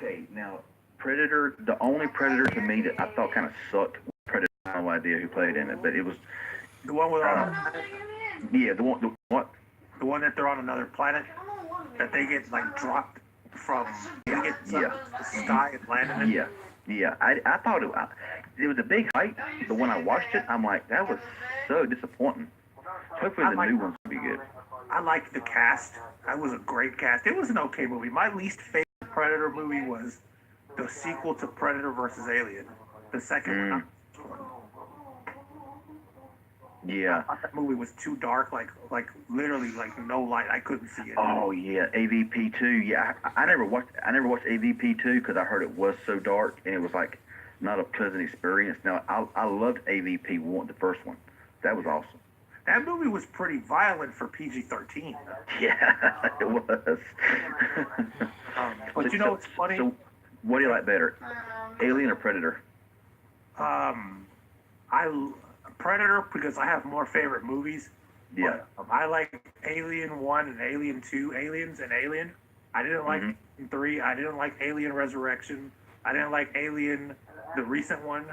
Okay, now Predator. The only Predator to me that I thought kind of sucked was Predator. I have no idea who played in it, but it was The one with yeah, the one, the what? the one that they're on another planet that they get like dropped from. They get Yeah, the sky and land in it. yeah, yeah. I thought it was a big hype, but when I watched it, I'm like, that was so disappointing. Hopefully, I the like new one's gonna be good. I liked the cast. That was a great cast. It was an okay movie. My least favorite Predator movie was the sequel to Predator versus Alien, the second one. Mm, I yeah. thought that movie was too dark, like literally like no light. I couldn't see it. Oh yeah, AVP two. Yeah, I never watched. I never watched AVP two because I heard it was so dark and it was like not a pleasant experience. Now I loved AVP one, the first one. That was awesome. That movie was pretty violent for PG-13. Yeah, it was. But so, you know what's funny? so what do you like better, Alien or Predator? Um, I Predator because I have more favorite movies. Yeah. But I like Alien One and Alien Two, Aliens and Alien. I didn't like Hmm. Alien Three. I didn't like Alien Resurrection. I didn't like Alien, the recent one.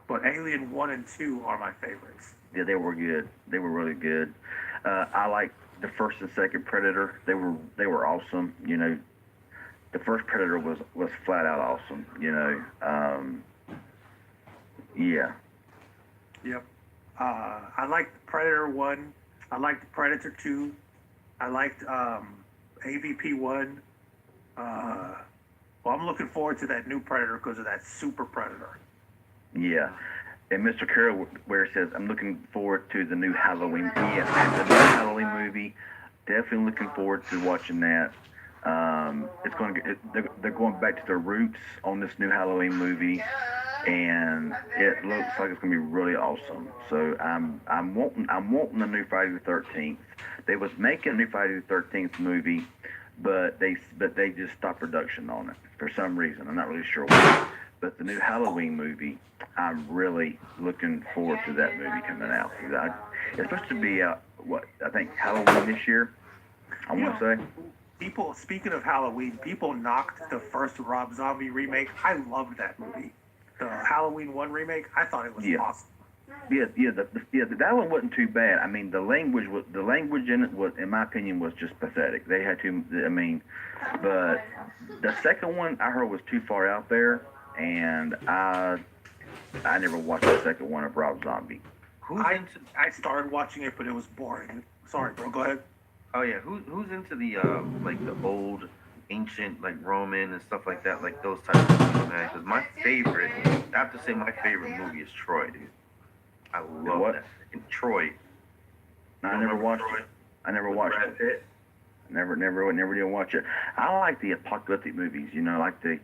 But Alien One and Two are my favorites. Yeah, they were good. They were really good. I like the first and second Predator. They were awesome. You know, the first Predator was flat out awesome. You know, yeah, Yep. I liked Predator One. I liked Predator Two. I liked AVP One. Well, I'm looking forward to that new Predator because of that Super Predator. yeah. And Mr. Carroll, where it says, "I'm looking forward to the new Halloween." Yeah, the new Halloween movie. Definitely looking forward to watching that. It's going to get, they're going back to their roots on this new Halloween movie, and it looks like it's going to be really awesome. So I'm wanting the new Friday the 13th. They was making a new Friday the 13th movie, but they just stopped production on it for some reason. I'm not really sure why. But the new Halloween movie, I'm really looking forward to that movie coming out. It's supposed to be out, what, I think Halloween this year, I You want know, to say. people, speaking of Halloween, people knocked the first Rob Zombie remake. I loved that movie. The Halloween 1 remake, I thought it was Yeah. awesome. Yeah, that one wasn't too bad. I mean, the language in it was, in my opinion, was just pathetic. They had to, I mean, but the second one I heard was too far out there, and I never watched the second one of Rob Zombie. Who's I, into? I started watching it, but it was boring. Sorry, bro, go ahead. Oh yeah, who's into the like the old, ancient like Roman and stuff like that, like those types of movies, man? Because my favorite, I have to say, my favorite movie is Troy, dude. I The love what? that. And Troy. You I don't never remember watched Troy it. I never with watched Brad it. Pitt? Never did watch it. I like the apocalyptic movies, you know, like the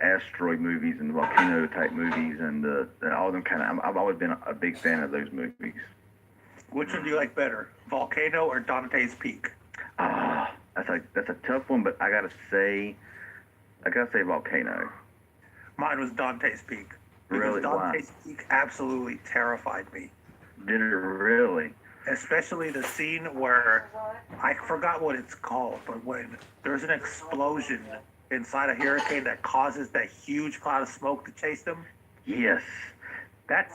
asteroid movies and the volcano type movies and the all them kind of. I've always been a big fan of those movies. Which one do you like better, Volcano or Dante's Peak? That's a tough one, but I gotta say volcano. Mine was Dante's Peak. Because Really? Wow. Dante's Peak absolutely terrified me. Did it really? Especially the scene where I forgot what it's called, but when there's an explosion inside a hurricane that causes that huge cloud of smoke to chase them. Yes. That's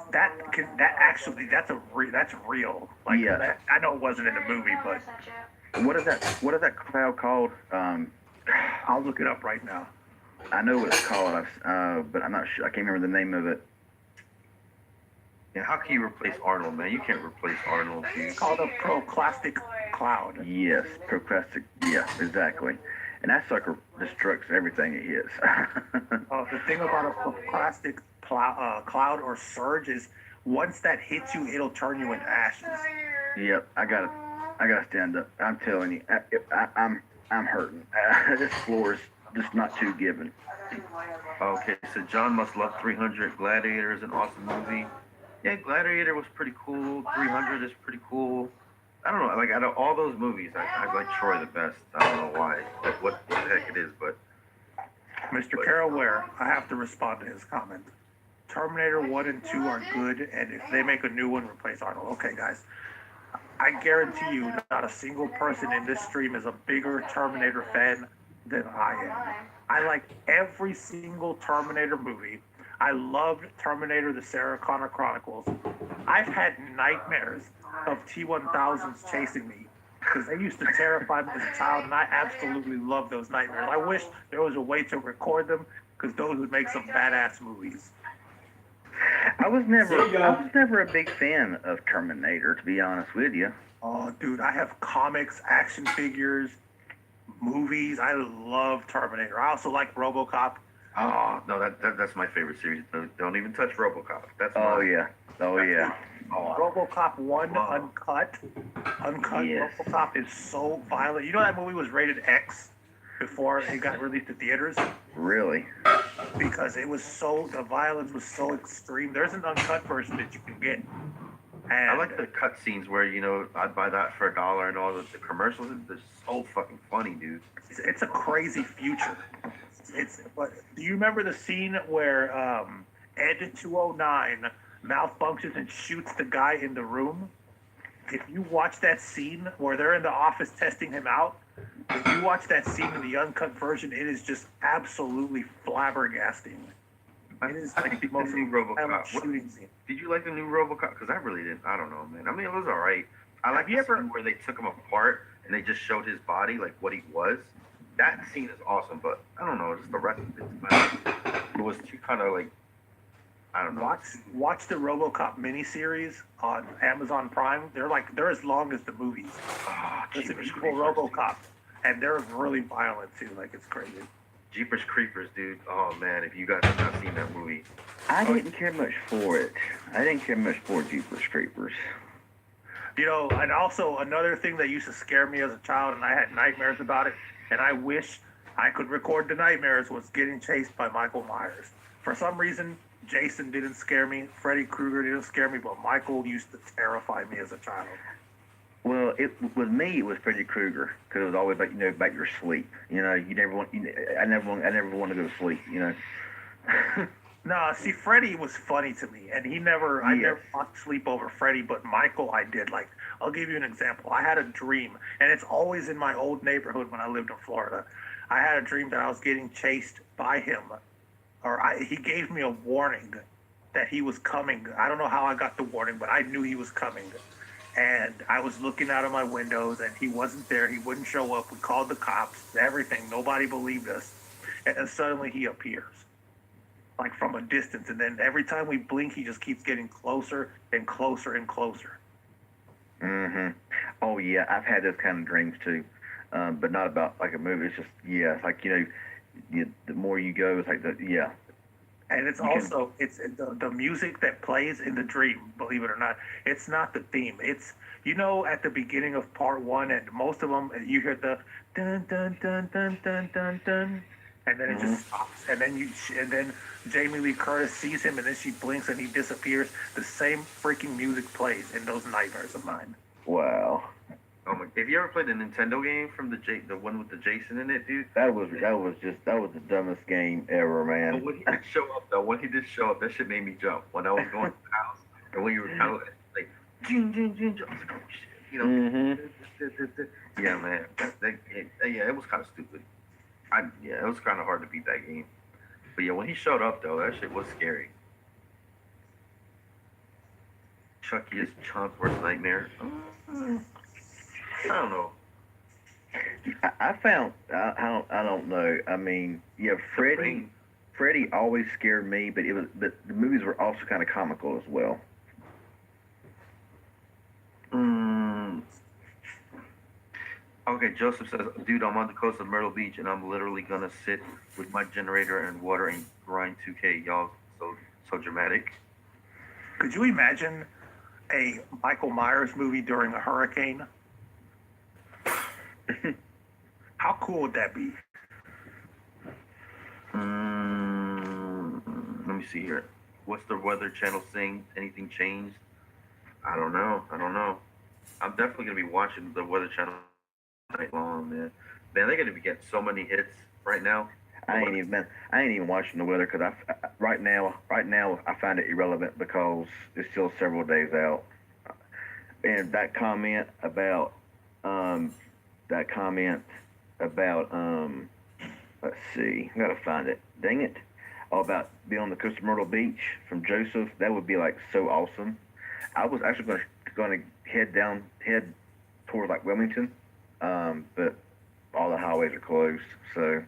real. Like Yeah. I know it wasn't in the movie, but What is that cloud called? I'll look it up right now. I know what it's called, but I'm not sure. I can't remember the name of it. Yeah, how can you replace Arnold, man? You can't replace Arnold, dude. It's called a proclastic cloud. Yes, procrastic. Yeah, exactly. And that sucker destructs everything it hits. The thing about a proclastic cloud or surge is once that hits you, it'll turn you into ashes. Yep, I gotta stand up. I'm telling you, I'm hurting. This floor is just not too giving. Okay, so John must love 300. Gladiator is an awesome movie. Yeah, Gladiator was pretty cool. 300 is pretty cool. I don't know, like out of all those movies, I like Troy the best. I don't know why, like what the heck it is, but Mr. Carol Ware, I have to respond to his comment. Terminator 1 and 2 are good, and if they make a new one, replace Arnold. Okay, guys. I guarantee you, not a single person in this stream is a bigger Terminator fan than I am. I like every single Terminator movie. I loved Terminator: The Sarah Connor Chronicles. I've had nightmares of T-1000s chasing me because they used to terrify me as a child, and I absolutely love those nightmares. I wish there was a way to record them because those would make some badass movies. I was never a big fan of Terminator, to be honest with you. Oh, dude, I have comics, action figures, movies. I love Terminator. I also like RoboCop. Oh no, that's my favorite series. Don't even touch RoboCop. That's Oh mine. yeah, oh yeah. Oh, RoboCop 1 Wow. Uncut Yes. RoboCop is so violent. You know that movie was rated X before it got released to theaters Really? because the violence was so extreme. There's an uncut version that you can get. And I like the cutscenes where I'd buy that for $1 and all the commercials. They're so fucking funny, dude. it's a crazy future. But do you remember the scene where Ed 209 malfunctions and shoots the guy in the room? If you watch that scene where they're in the office testing him out, if you watch that scene in the uncut version, it is just absolutely flabbergasting. It is like the most new violent RoboCop. shooting scene. Did you like the new RoboCop? Because I really didn't. I don't know, man. I mean, it was all right. I like Have you the ever- scene where they took him apart and they just showed his body, like what he was. That scene is awesome, but I don't know. Just the rest of it was too kind of like, I don't know. Watch the RoboCop miniseries on Amazon Prime. They're as long as the movies. Oh, It's an Jeepers evil Creepers, RoboCop, and they're really violent too. Like it's crazy. Jeepers Creepers, dude. Oh man, if you guys have not seen that movie, I didn't care much for it. I didn't care much for Jeepers Creepers. You know, and also another thing that used to scare me as a child, and I had nightmares about it, and I wish I could record the nightmares, was getting chased by Michael Myers. For some reason, Jason didn't scare me, Freddy Krueger didn't scare me, but Michael used to terrify me as a child. Well, with me, it was Freddy Krueger because it was always like about your sleep. You never want. I never want to go to sleep. No, see, Freddy was funny to me, and I Yes. never lost sleep over Freddy, but Michael, I did. Like, I'll give you an example. I had a dream, and it's always in my old neighborhood when I lived in Florida. I had a dream that I was getting chased by him, he gave me a warning that he was coming. I don't know how I got the warning, but I knew he was coming. And I was looking out of my windows, and he wasn't there. He wouldn't show up. We called the cops, everything. Nobody believed us. And then suddenly he appears, like from a distance. And then every time we blink, he just keeps getting closer and closer and closer. Mm-hmm. Oh yeah, I've had those kind of dreams too, but not about like a movie. It's just it's like the more you go, it's like yeah. And it's also it's the music that plays in the dream. Believe it or not, it's not the theme. It's at the beginning of part one, and most of them you hear the dun dun dun dun dun dun dun, and then it just stops. And then Jamie Lee Curtis sees him, and then she blinks, and he disappears. The same freaking music plays in those nightmares of mine. Wow. oh my! Have you ever played the Nintendo game from the one with the Jason in it, dude? That was the dumbest game ever, man. But when he did show up, though, that shit made me jump. When I was going to the house, and when you were kind of like, jing, jing, jing, I was like, oh shit, Mm-hmm. Yeah, man. It was kind of stupid. It was kind of hard to beat that game. But yeah, when he showed up, though, that shit was scary. Chucky is Chunk worst nightmare. I don't know. I found I don't know. I mean, yeah, Freddy always scared me, but the movies were also kind of comical as well. Okay, Joseph says, dude, I'm on the coast of Myrtle Beach, and I'm literally gonna sit with my generator and water and grind 2K. Y'all, so dramatic. Could you imagine a Michael Myers movie during a hurricane? How cool would that be? Let me see here. What's the Weather Channel saying? Anything changed? I don't know. I'm definitely gonna be watching the Weather Channel night long, man. Man, they're gonna be getting so many hits right now. I ain't even watching the weather because right now I find it irrelevant because it's still several days out. And that comment about Let's see. I gotta find it. Dang it. All about being on the coast of Myrtle Beach from Joseph. That would be like so awesome. I was actually going to head toward like Wilmington, but all the highways are closed, so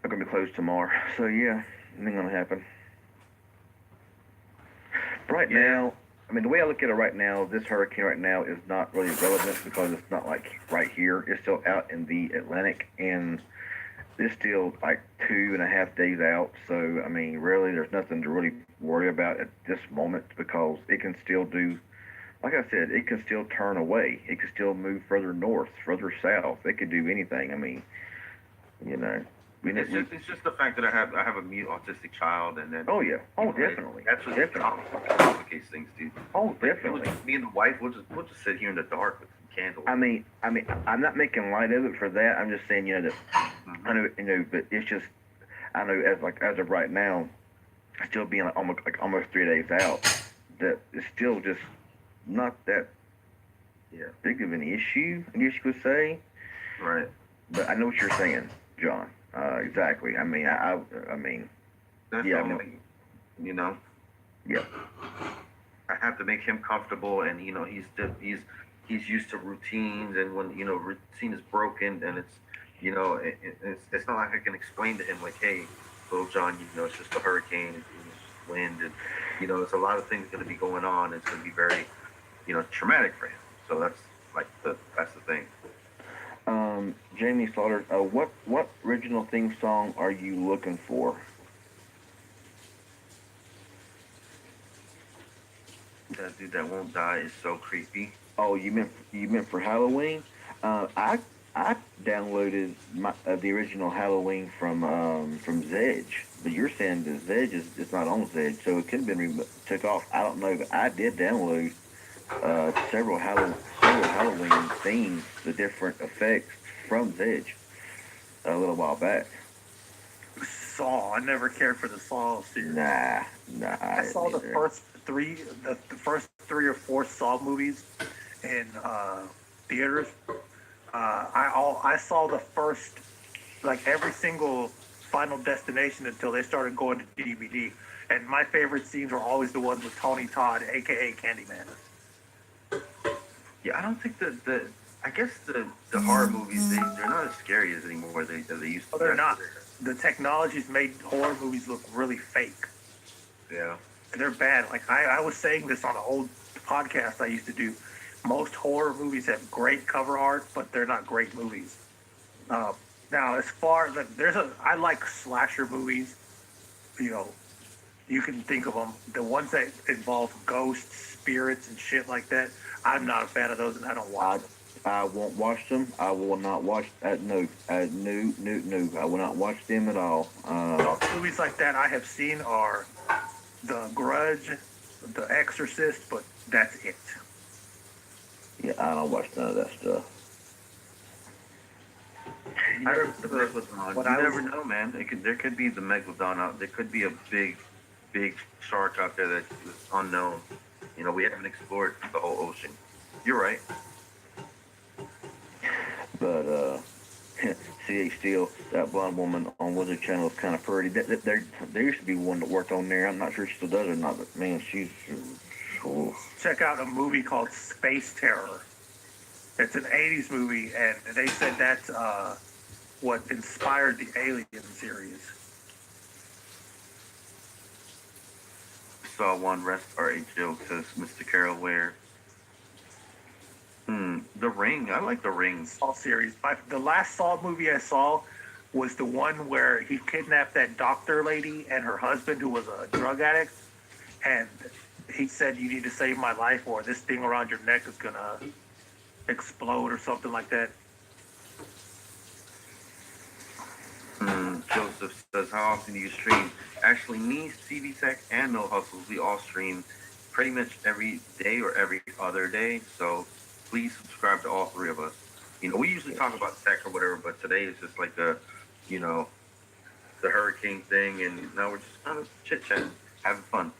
I'm gonna be closed tomorrow. So yeah, nothing gonna happen. Right now, I mean, the way I look at it right now, this hurricane right now is not really relevant because it's not like right here. It's still out in the Atlantic, and it's still like 2.5 days out. So, I mean, really, there's nothing to really worry about at this moment because it can still do, like I said, it can still turn away. It can still move further north, further south. It could do anything. I mean, you know, It's just the fact that I have a mute autistic child, and then oh yeah, oh you know, definitely, that's what definitely, complicates things, dude. oh Like, definitely. me and the wife, we'll just sit here in the dark with some candles. I mean, I'm not making light of it for that. I'm just saying, you know, that I know, you know, but it's just, I know as of right now, still being almost 3 days out, that it's still just not that big of an issue. I guess you could say. Right. But I know what you're saying, John. Exactly. I mean, I mean, That's yeah, all. I know. You know, Yeah. I have to make him comfortable, and you know, he's used to routines, and when you know routine is broken, and it's you know it's not like I can explain to him like, hey, little John, you know, it's just a hurricane, it's just wind, and you know, it's a lot of things going to be going on. It's going to be very you know traumatic for him. So that's the thing. Jamie Slaughter, what original theme song are you looking for? That dude that won't die is so creepy. Oh, you meant for Halloween? I downloaded the original Halloween from Zedge, but you're saying the Zedge is not on Zedge, so it could have been took off. I don't know, but I did download several Halloween themes, the different effects from Zedge a little while back. Saw. I never cared for the Saw series. Nah, I saw the neither. the first 3 or 4 Saw movies in theaters. I saw the first, like every single Final Destination until they started going to DVD. And my favorite scenes were always the ones with Tony Todd, aka Candyman. Yeah, I don't think the I guess the horror movies they're not as scary as anymore as they used to. Oh, they're not. The technology's made horror movies look really fake. Yeah. They're bad. Like I was saying this on an old podcast I used to do. Most horror movies have great cover art, but they're not great movies. Now, as far as I like slasher movies. You know, you can think of them. The ones that involve ghosts, spirits, and shit like that. I'm not a fan of those, and I don't watch them. I won't watch them. I will not watch. No. I will not watch them at all. Movies like that I have seen are The Grudge, The Exorcist, but that's it. Yeah, I don't watch none of that stuff. You never know, man. There could be the megalodon out. There could be a big shark out there that is unknown. You know, we haven't explored the whole ocean. You're right. But C.H. Steele, that blonde woman on Wizard Channel is kind of pretty. There used to be one that worked on there. I'm not sure she still does or not, but man, she's cool. Check out a movie called Space Terror. It's an 80s movie, and they said that's what inspired the Alien series. Saw one rest R.A. joke says Mr. Carol Ware. The Ring. I like The Ring. Saw series. The last Saw movie I saw was the one where he kidnapped that doctor lady and her husband who was a drug addict, and he said, "You need to save my life, or this thing around your neck is gonna explode," or something like that. Joseph says, how often do you stream? Actually, me, CB Tech, and No Hustles, we all stream pretty much every day or every other day. So please subscribe to all 3 of us. You know, we usually talk about tech or whatever, but today is just like the hurricane thing, and now we're just kind of chit-chatting, having fun.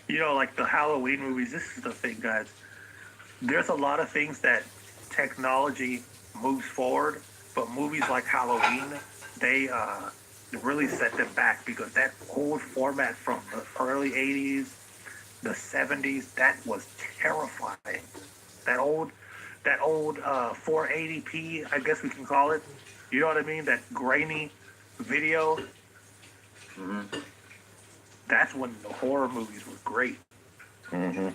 You know, like the Halloween movies, this is the thing, guys. There's a lot of things that technology moves forward, but movies like Halloween, they really set them back because that old format from the early '80s, the '70s, that was terrifying. That old, that old 480p, I guess we can call it. You know what I mean? That grainy video. Hmm. That's when the horror movies were great. Mm-hmm.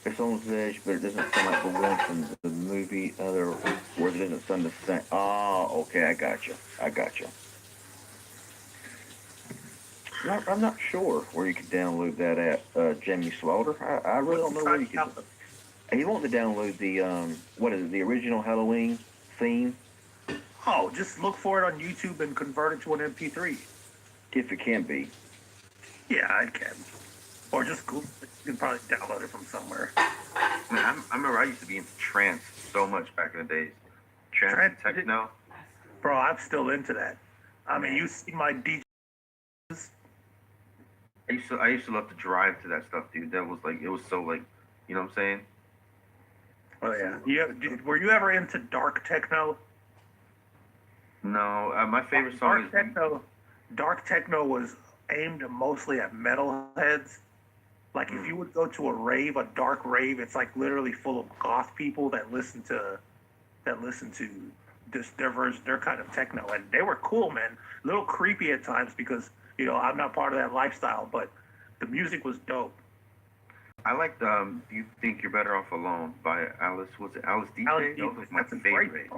It's on the edge, but it doesn't sound like the one from the movie. Other where it doesn't sound the same. Oh, okay, I got you. I got you. I'm not sure where you can download that at, Jamie Slaughter. I really don't know where you can. You want to download the what is it? The original Halloween theme, Oh, just look for it on YouTube and convert it to an MP3. if it can be. Yeah, I can. Or just Google it. You can probably download it from somewhere. I remember I used to be into trance so much back in the days. Trance and techno. Bro, I'm still into that. I mean, you see my DJs. I used to love to drive to that stuff, dude. That was like it was so like, you know what I'm saying? Oh yeah. Were you ever into dark techno? No, my favorite song is Dark techno was aimed mostly at metalheads. Like if you would go to a rave, a dark rave, it's like literally full of goth people that listen to this their kind of techno, and they were cool, man. A little creepy at times because I'm not part of that lifestyle, but the music was dope. I liked Do You Think You're Better Off Alone by Alice. Was it Alice DJ? Alice That was my That's a favorite.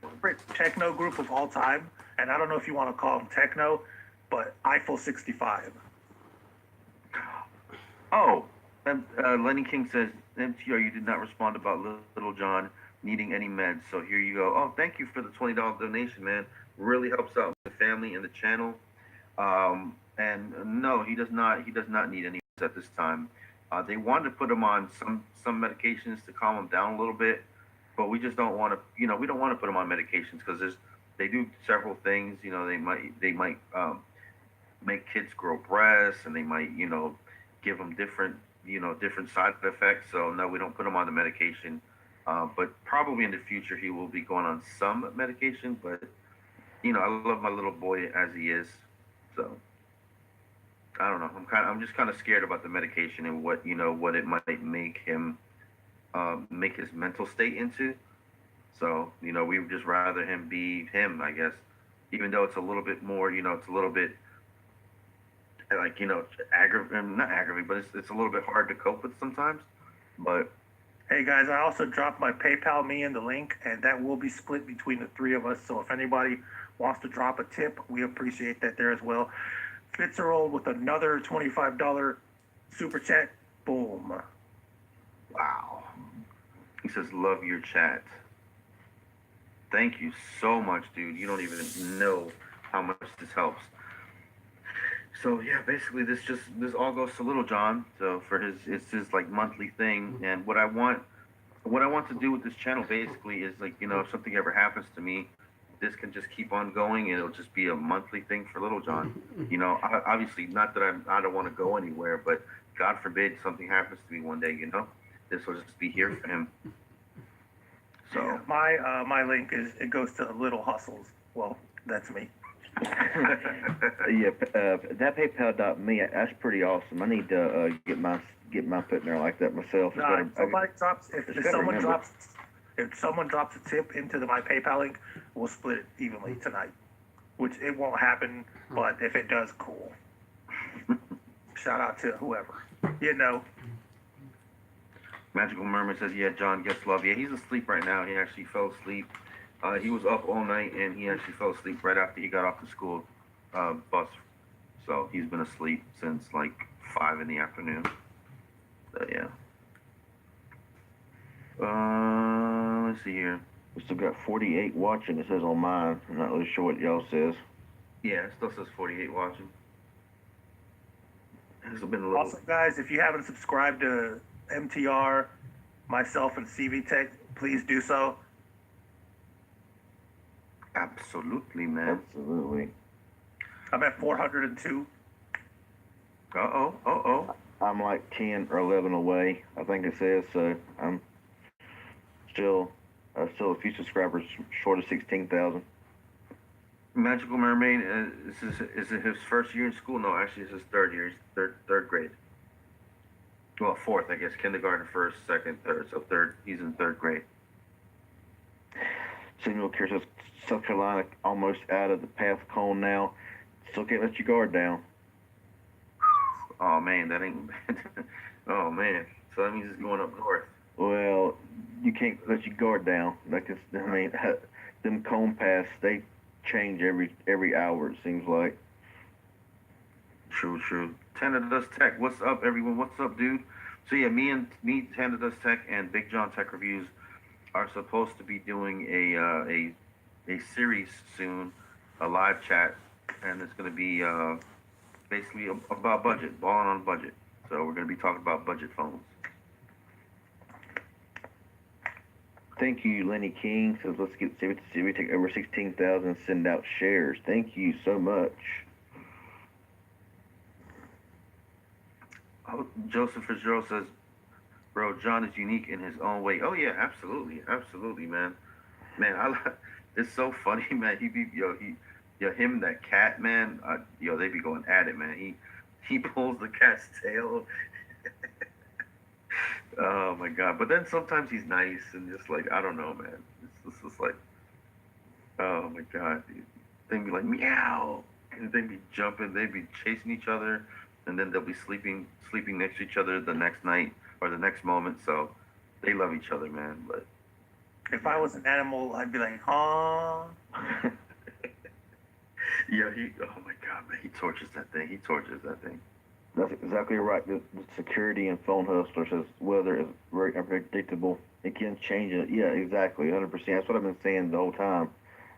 favorite techno group of all time, and I don't know if you want to call them techno, but Eiffel 65. Oh, Lenny King says, MTR, you did not respond about Little John needing any meds. So here you go. Oh, thank you for the $20 donation, man. Really helps out the family and the channel. And no, he does not. He does not need any meds at this time. They wanted to put him on some medications to calm him down a little bit, but we just don't want to. We don't want to put him on medications because they do several things. They might make kids grow breasts, and they might give them different side effects. So no, we don't put him on the medication. But probably in the future he will be going on some medication. But I love my little boy as he is. So I don't know. I'm just kind of scared about the medication and what it might make him make his mental state into. So we would just rather him be him, I guess. Even though it's a little bit more, it's a little bit like not aggravating, but it's a little bit hard to cope with sometimes. But Hey guys, I also dropped my PayPal me in the link, and that will be split between the three of us. So if anybody wants to drop a tip, we appreciate that there as well. Fitzgerald with another $25 super chat. Boom. wow, he says love your chat. Thank you so much, dude. You don't even know how much this helps. So yeah, basically this all goes to Little John. So it's his like monthly thing, and what I want to do with this channel basically is like if something ever happens to me, this can just keep on going, and it'll just be a monthly thing for Little John. Obviously not that I don't want to go anywhere, but God forbid something happens to me one day, this will just be here for him. So yeah, my link it goes to Little Hustles. Well, that's me. Yeah, that PayPal.me, that's pretty awesome. I need to get my foot in there like that myself. Nah, if someone drops a tip into my PayPal link, we'll split it evenly tonight. Which it won't happen, but if it does, cool. Shout out to whoever. Magical Mermaid says, yeah, John gets love. Yeah, he's asleep right now. He actually fell asleep. He was up all night, and he actually fell asleep right after he got off the school bus. So he's been asleep since like 5 in the afternoon. So yeah. Let's see here. We still got 48 watching. It says on mine. I'm not really sure what y'all says. Yeah, it still says 48 watching. It's been a little. Also, guys, if you haven't subscribed to MTR, myself, and CV Tech, please do so. Absolutely, man. Absolutely. I'm at 402. Uh-oh. I'm like 10 or 11 away, I think it says. So I'm still a few subscribers short of 16,000. Magical Mermaid, is it his first year in school? No, actually, it's his third year. He's third grade. Well, fourth, I guess. Kindergarten, first, second, third. So third, he's in third grade. Samuel Kerr says South Carolina almost out of the path cone now. Still can't let your guard down. Oh man, that ain't. Oh man, so that means it's going up north. Well, you can't let your guard down. Like it's, I mean, them cone paths, they change every hour. It seems like. True, true. Tanda Does Tech. What's up, everyone? What's up, dude? So yeah, me, Tanda Does Tech, and Big John Tech Reviews are supposed to be doing a series soon, a live chat, and it's going to be basically about budget, balling on budget. So we're going to be talking about budget phones. Thank you, Lenny King. Says let's see we take over 16,000 and send out shares. Thank you so much. Oh, Joseph Fitzgerald says, "Bro, John is unique in his own way." Oh yeah, absolutely, man. Man, it's so funny, man. Him and that cat, man. They be going at it, man. He pulls the cat's tail. Oh my god! But then sometimes he's nice and just like I don't know, man. It's just like, oh my god, they be like meow, and they be jumping, they be chasing each other, and then they'll be sleeping next to each other the next night or the next moment. So they love each other, man. But If I was an animal, I'd be like, huh? yeah, oh my god, man, he tortures that thing. That's exactly right. The security and phone hustlers says weather is very unpredictable. It can change it. Yeah, exactly, 100%. That's what I've been saying the whole time.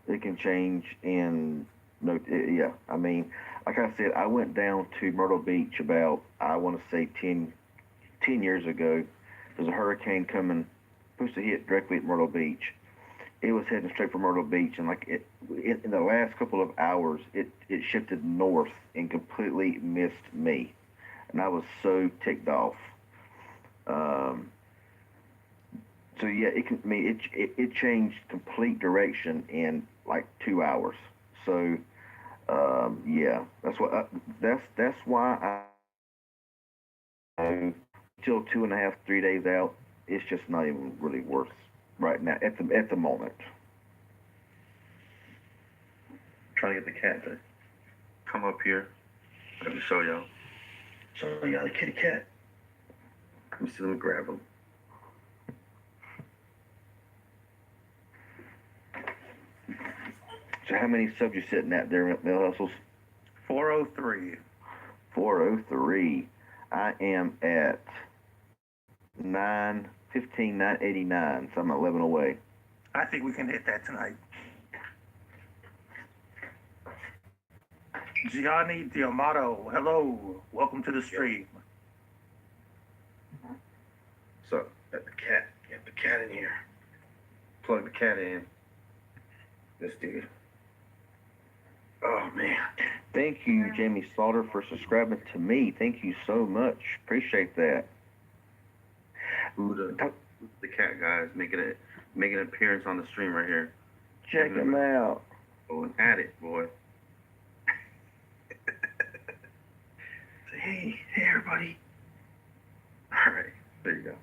It can change and yeah. I mean, like I said, I went down to Myrtle Beach about I want to say 10 years ago. There's a hurricane coming, supposed to hit directly at Myrtle Beach. It was heading straight for Myrtle Beach, and in the last couple of hours, it shifted north and completely missed me, and I was so ticked off. So yeah, it changed complete direction in like 2 hours. So yeah, that's why I till 2.5, 3 days out. It's just not even really worth right now at the moment. Trying to get the cat to come up here. Let me show y'all. Show y'all the kitty cat. Let me see. Let me grab him. So how many subs you sitting at there, Mel Hustles? 403. 403. I am at 989, so I'm 11 away. I think we can hit that tonight. Gianni Diamato, hello. Welcome to the stream. So, got the cat. Get the cat in here. Plug the cat in. This dude. Oh, man. Thank you, Jamie Slaughter, for subscribing to me. Thank you so much. Appreciate that. Who the cat guy is making an appearance on the stream right here. Check him out. Going at it, boy. Say, hey, everybody. All right, there you go.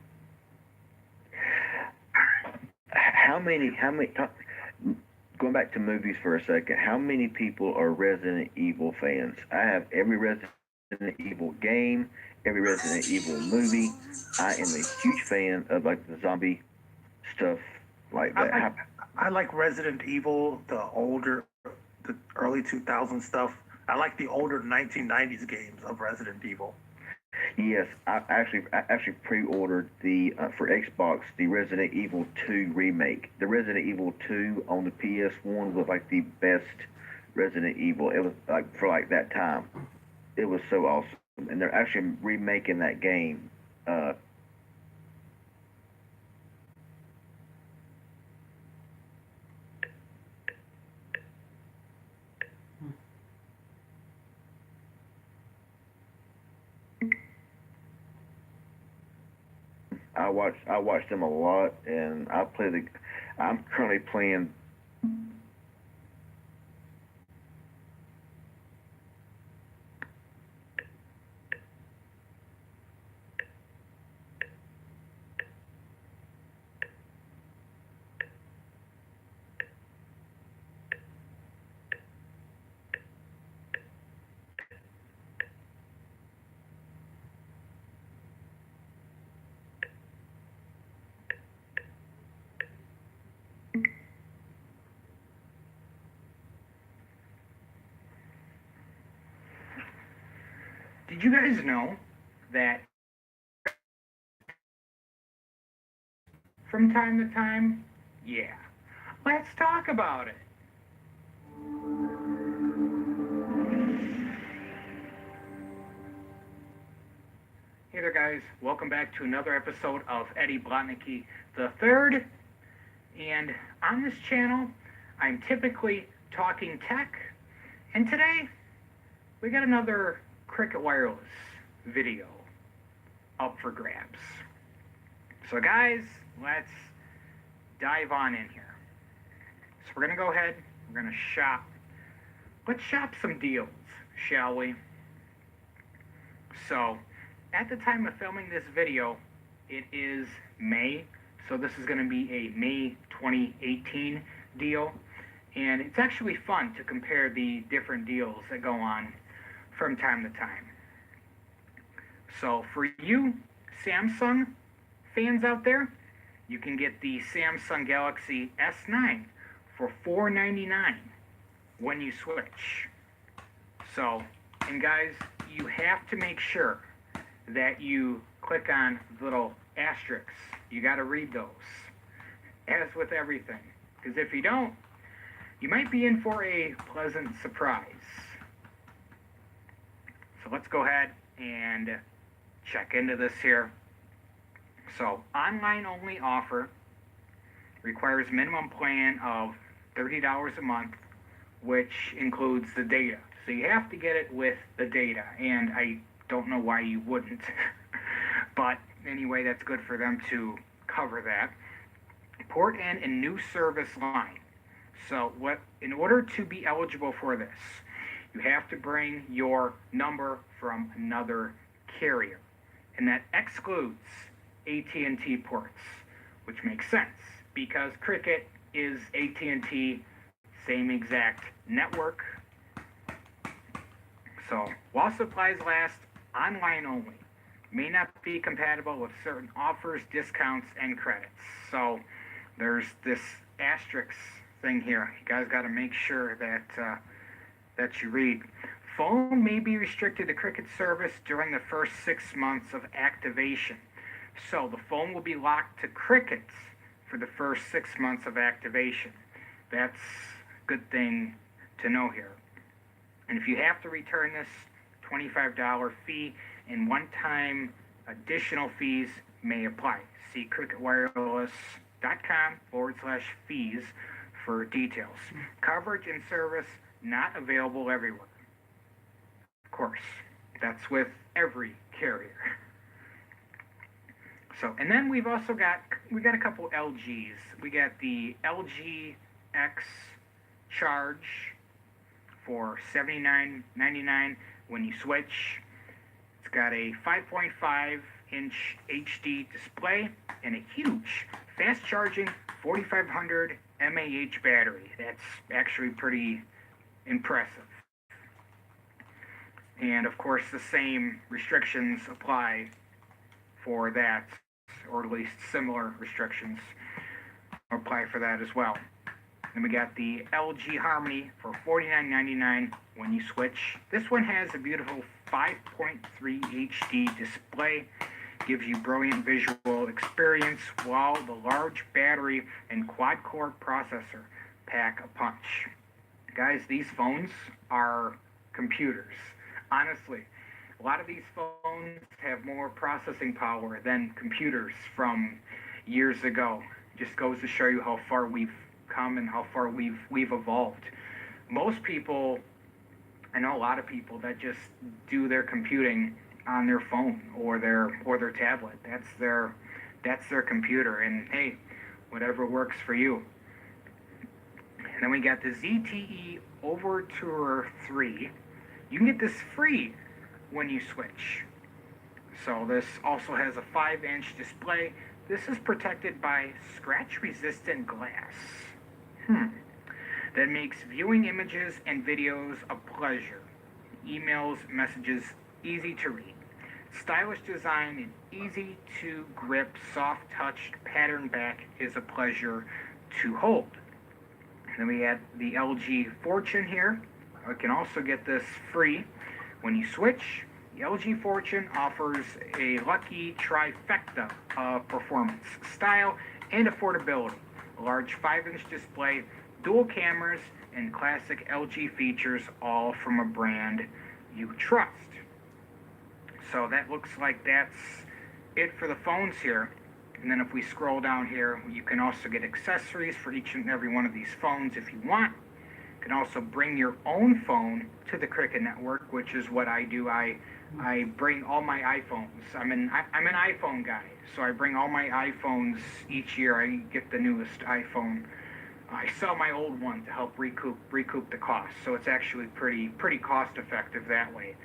How many, going back to movies for a second, how many people are Resident Evil fans? I have every Resident Evil game, every Resident Evil movie. I am a huge fan of like the zombie stuff like that. I like Resident Evil, the early 2000s stuff. I like the older 1990s games of Resident Evil. Yes, I actually pre-ordered the for Xbox the Resident Evil 2 remake. The Resident Evil 2 on the PS1 was like the best Resident Evil. It was like for like that time. It was so awesome, and they're actually remaking that game. I watch them a lot, and I'm currently playing. Did you guys know that from time to time? Yeah. Let's talk about it. Hey there, guys. Welcome back to another episode of Eddie Blotnicki the Third. And on this channel, I'm typically talking tech. And today, we got another Cricket Wireless video up for grabs. So guys, let's dive on in here. So we're going to go ahead, we're going to shop. Let's shop some deals, shall we? So, at the time of filming this video, it is May. So this is going to be a May 2018 deal. And it's actually fun to compare the different deals that go on from time to time. So for you Samsung fans out there, you can get the Samsung Galaxy S9 for $499 when you switch. So, and guys, you have to make sure that you click on the little asterisks. You got to read those, as with everything. Because if you don't, you might be in for a pleasant surprise. So let's go ahead and check into this here. So, online only offer requires minimum plan of $30 a month, which includes the data. So you have to get it with the data, and I don't know why you wouldn't. But anyway, that's good for them to cover that. Port in a new service line. So in order to be eligible for this, you have to bring your number from another carrier. And that excludes AT&T ports, which makes sense because Cricket is AT&T, same exact network. So while supplies last, online only. May not be compatible with certain offers, discounts, and credits. So there's this asterisk thing here. You guys got to make sure that you read. Phone may be restricted to Cricket service during the first 6 months of activation. So the phone will be locked to Cricket for the first 6 months of activation. That's a good thing to know here. And if you have to return this, $25 fee and one-time additional fees may apply. See cricketwireless.com/fees for details. Coverage and service not available everywhere. Of course, that's with every carrier. So, and then we've also got a couple LGs. We got the LG X Charge for $79.99 when you switch. It's got a 5.5-inch HD display and a huge fast charging 4500 mAh battery. That's actually pretty impressive. And of course the same restrictions apply for that, or at least similar restrictions apply for that as well. Then we got the LG Harmony for $49.99 when you switch. This one has a beautiful 5.3 HD display, gives you brilliant visual experience, while the large battery and quad-core processor pack a punch. Guys, these phones are computers. Honestly, a lot of these phones have more processing power than computers from years ago. Just goes to show you how far we've come and how far we've evolved. Most people, I know a lot of people that just do their computing on their phone or their tablet. That's their computer, and hey, whatever works for you. And then we got the ZTE Overture 3. You can get this free when you switch. So this also has a 5-inch display. This is protected by scratch-resistant glass. That makes viewing images and videos a pleasure. Emails, messages, easy to read. Stylish design and easy to grip, soft touch pattern back is a pleasure to hold. Then we have the LG Fortune here. I can also get this free when you switch. The LG Fortune offers a lucky trifecta of performance, style, and affordability. A large 5-inch display, dual cameras, and classic LG features, all from a brand you trust. So that looks like that's it for the phones here. And then if we scroll down here, you can also get accessories for each and every one of these phones if you want. You can also bring your own phone to the Cricket Network, which is what I do. I bring all my iPhones. I'm an iPhone guy, so I bring all my iPhones each year. I get the newest iPhone. I sell my old one to help recoup the cost. So it's actually pretty cost effective that way.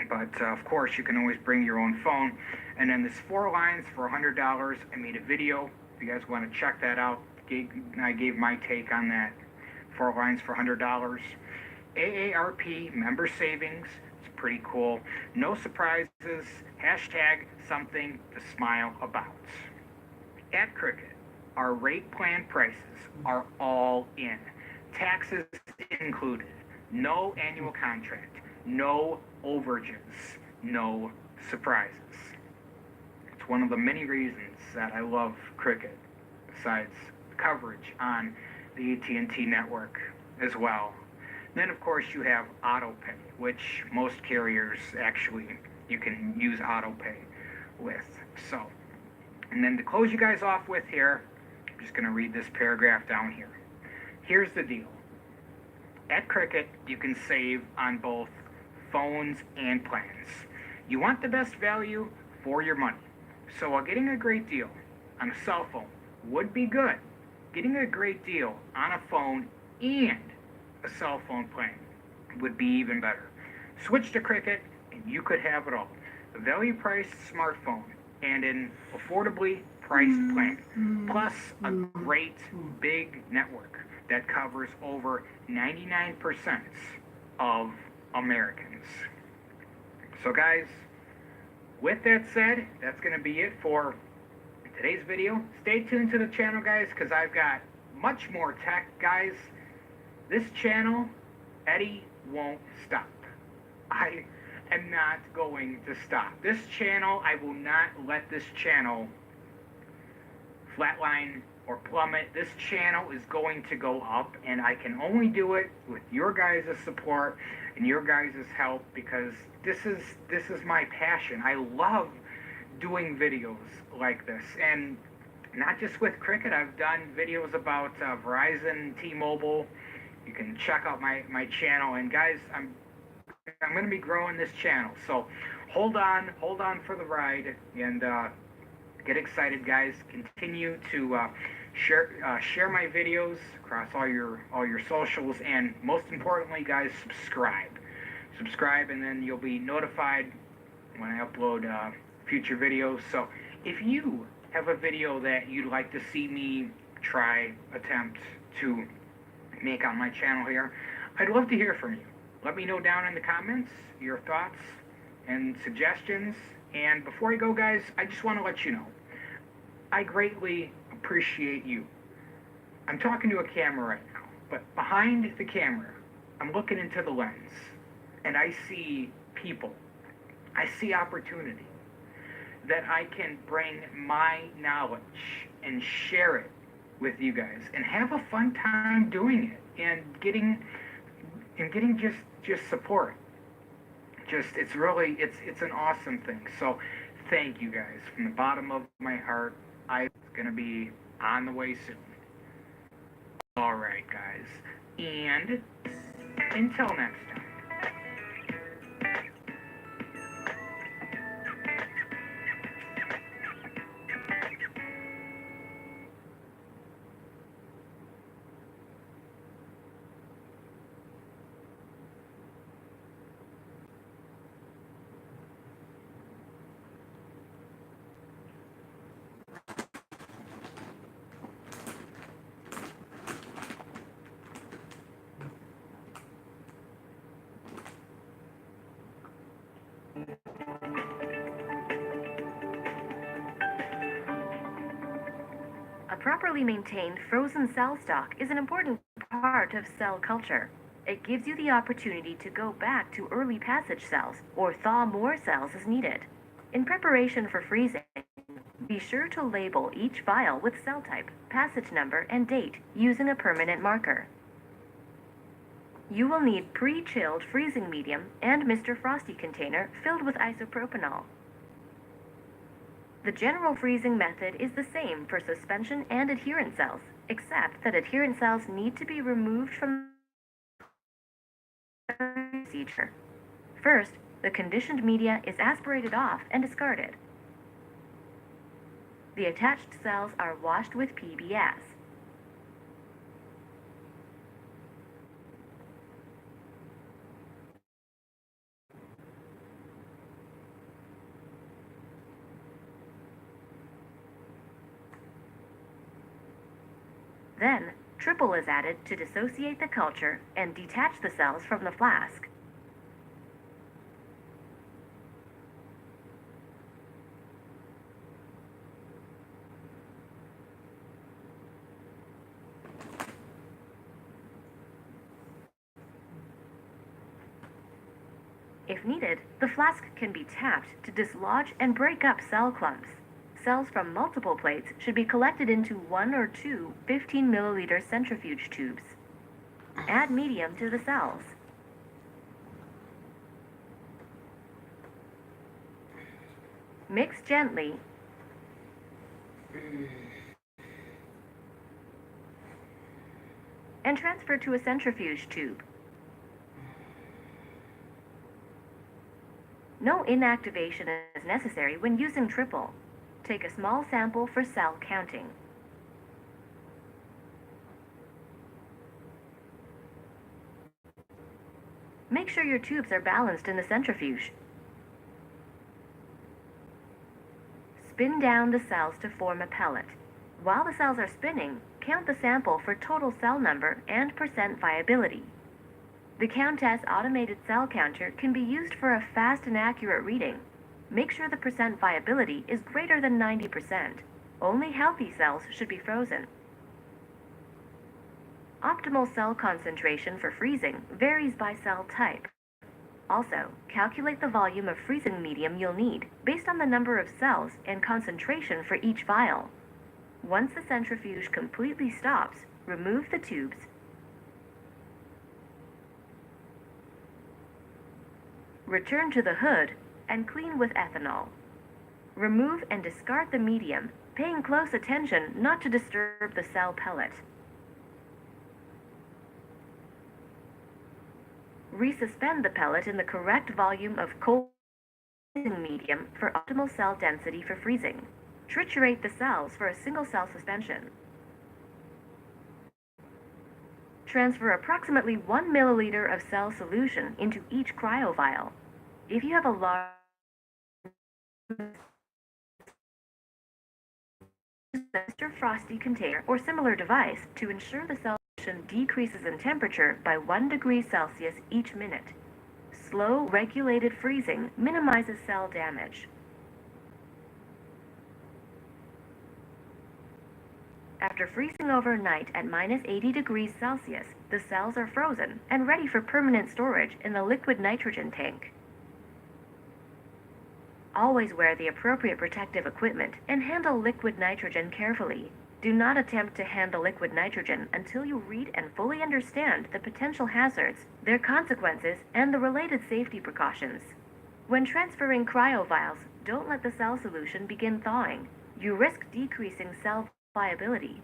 But of course, you can always bring your own phone. And then this 4 lines for $100. I made a video. If you guys want to check that out, I gave my take on that. 4 lines for $100. AARP member savings. It's pretty cool. No surprises. Hashtag something to smile about. At Cricket, our rate plan prices are all in. Taxes included. No annual contract. No overages, no surprises. It's one of the many reasons that I love Cricket, besides coverage on the AT&T network as well. Then, of course, you have AutoPay, which most carriers actually, you can use AutoPay with. So, and then to close you guys off with here, I'm just going to read this paragraph down here. Here's the deal. At Cricket, you can save on both phones and plans. You want the best value for your money. So while getting a great deal on a cell phone would be good, getting a great deal on a phone and a cell phone plan would be even better. Switch to Cricket and you could have it all. A value-priced smartphone and an affordably priced plan, plus a great big network that covers over 99% of Americans. So guys, with that said, that's going to be it for today's video. Stay tuned to the channel, guys, because I've got much more tech, guys. This channel, Eddie won't stop. I am not going to stop. This channel, I will not let this channel flatline or plummet. This channel is going to go up, and I can only do it with your guys' support and your guys' help, because this is my passion. I love doing videos like this, and not just with Cricket. I've done videos about Verizon, T-Mobile. You can check out my channel, and guys, I'm going to be growing this channel, so hold on for the ride, and get excited, guys. Continue to share my videos across all your socials, and most importantly, guys, subscribe, and then you'll be notified when I upload future videos. So if you have a video that you'd like to see me attempt to make on my channel here, I'd love to hear from you. Let me know down in the comments your thoughts and suggestions. And before I go, guys, I just want to let you know, I greatly appreciate you. I'm talking to a camera right now, but behind the camera, I'm looking into the lens, and I see people. I see opportunity that I can bring my knowledge and share it with you guys and have a fun time doing it, and getting just support. It's an awesome thing. So thank you guys from the bottom of my heart. I'm gonna be on the way soon. Alright, guys, and until next time. properly maintained frozen cell stock is an important part of cell culture. It gives you the opportunity to go back to early passage cells or thaw more cells as needed. In preparation for freezing, be sure to label each vial with cell type, passage number, and date using a permanent marker. You will need pre-chilled freezing medium and Mr. Frosty container filled with isopropanol. The general freezing method is the same for suspension and adherent cells, except that adherent cells need to be removed from the procedure. First, the conditioned media is aspirated off and discarded. The attached cells are washed with PBS. Then, triple is added to dissociate the culture and detach the cells from the flask. If needed, the flask can be tapped to dislodge and break up cell clumps. Cells from multiple plates should be collected into 1 or 2 15-milliliter centrifuge tubes. Add medium to the cells. Mix gently and transfer to a centrifuge tube. No inactivation is necessary when using triple. Take a small sample for cell counting. Make sure your tubes are balanced in the centrifuge. Spin down the cells to form a pellet. While the cells are spinning, count the sample for total cell number and percent viability. The Countess automated cell counter can be used for a fast and accurate reading. Make sure the percent viability is greater than 90%. Only healthy cells should be frozen. Optimal cell concentration for freezing varies by cell type. Also, calculate the volume of freezing medium you'll need based on the number of cells and concentration for each vial. Once the centrifuge completely stops, remove the tubes. Return to the hood and clean with ethanol. Remove and discard the medium, paying close attention not to disturb the cell pellet. Resuspend the pellet in the correct volume of cold medium for optimal cell density for freezing. Triturate the cells for a single cell suspension. Transfer approximately 1 milliliter of cell solution into each cryo vial. If you have a large Mr. Frosty container or similar device to ensure the cell solution decreases in temperature by 1 degree Celsius each minute. Slow, regulated freezing minimizes cell damage. After freezing overnight at -80 degrees Celsius, the cells are frozen and ready for permanent storage in the liquid nitrogen tank. Always wear the appropriate protective equipment and handle liquid nitrogen carefully. Do not attempt to handle liquid nitrogen until you read and fully understand the potential hazards, their consequences, and the related safety precautions. When transferring cryo vials, don't let the cell solution begin thawing. You risk decreasing cell viability.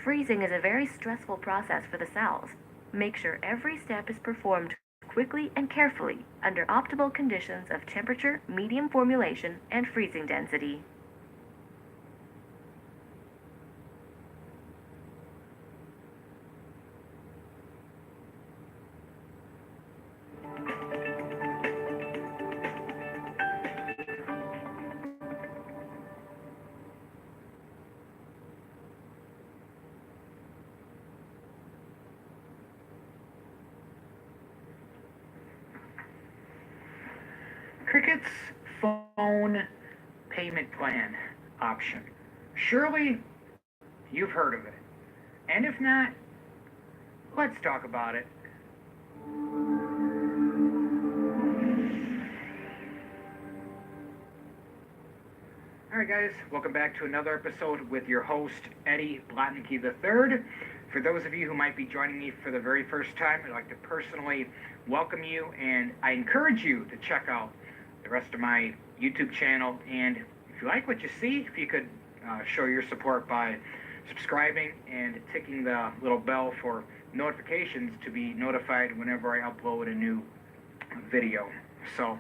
Freezing is a very stressful process for the cells. Make sure every step is performed quickly and carefully under optimal conditions of temperature, medium formulation, and freezing density. Cricket's phone payment plan option. Surely you've heard of it. And if not, let's talk about it. Alright guys, welcome back to another episode with your host, Eddie Blotnicky III. For those of you who might be joining me for the very first time, I'd like to personally welcome you, and I encourage you to check out the rest of my YouTube channel. And if you like what you see, if you could show your support by subscribing and ticking the little bell for notifications to be notified whenever I upload a new video. So,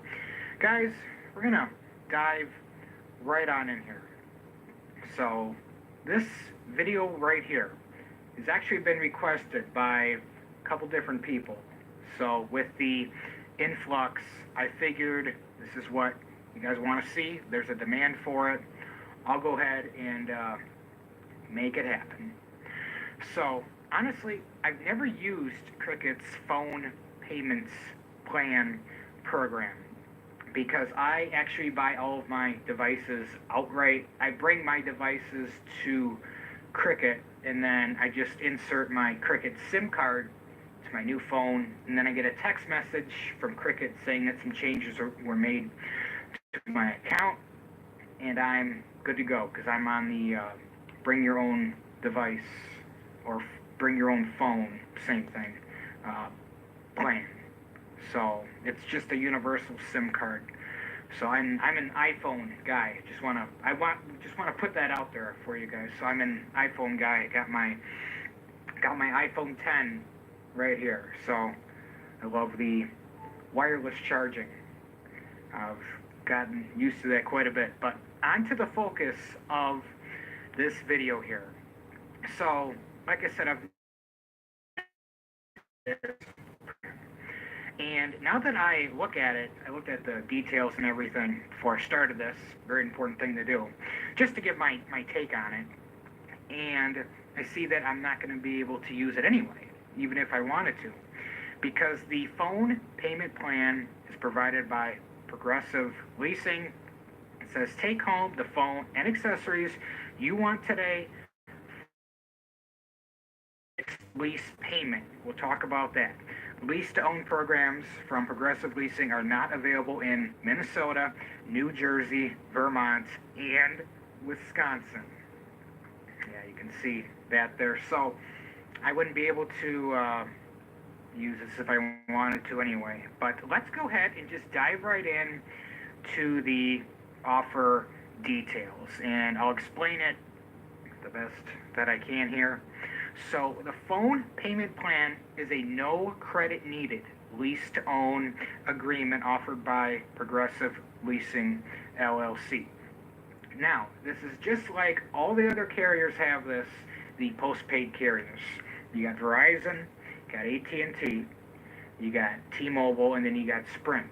guys, we're gonna dive right on in here. So, this video right here has actually been requested by a couple different people. So, with the influx, I figured this is what you guys want to see. There's a demand for it. I'll go ahead and make it happen. So, honestly, I've never used Cricket's phone payments plan program because I actually buy all of my devices outright. I bring my devices to Cricket, and then I just insert my Cricket SIM card to my new phone, and then I get a text message from Cricket saying that some changes were made to my account, and I'm good to go because I'm on the bring your own device or bring your own phone, same thing, plan. So it's just a universal SIM card. So I'm an iPhone guy. Just wanna put that out there for you guys. So I'm an iPhone guy. Got my iPhone 10 right here. So I love the wireless charging. I've gotten used to that quite a bit. But on to the focus of this video here. So, like I said, and now that I look at it, I looked at the details and everything before I started this, very important thing to do, just to give my take on it. And I see that I'm not going to be able to use it anyway, even if I wanted to, because the phone payment plan is provided by Progressive Leasing. It says take home the phone and accessories you want today. Lease payment. We'll talk about that. Lease-to-own programs from Progressive Leasing are not available in Minnesota, New Jersey, Vermont, and Wisconsin. Yeah, you can see that there. So I wouldn't be able to use this if I wanted to anyway. But let's go ahead and just dive right in to the offer details, and I'll explain it the best that I can here. So the phone payment plan is a no credit needed lease-to-own agreement offered by Progressive Leasing LLC. Now, this is just like all the other carriers have this, the postpaid carriers. You got Verizon, you got AT&T, you got T-Mobile, and then you got Sprint.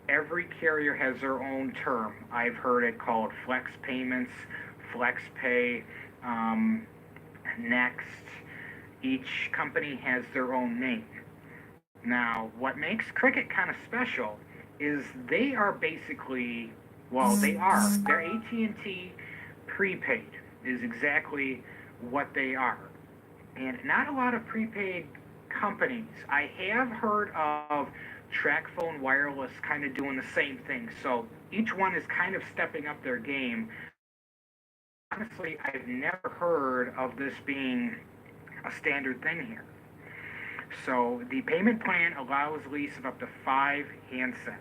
Every carrier has their own term. I've heard it called flex payments, flex pay, next. Each company has their own name. Now, what makes Cricket kind of special is they are basically, well, they're AT&T prepaid is exactly what they are. And not a lot of prepaid companies. I have heard of TracFone Wireless kind of doing the same thing. So each one is kind of stepping up their game. Honestly, I've never heard of this being a standard thing here. So the payment plan allows lease of up to 5 handsets.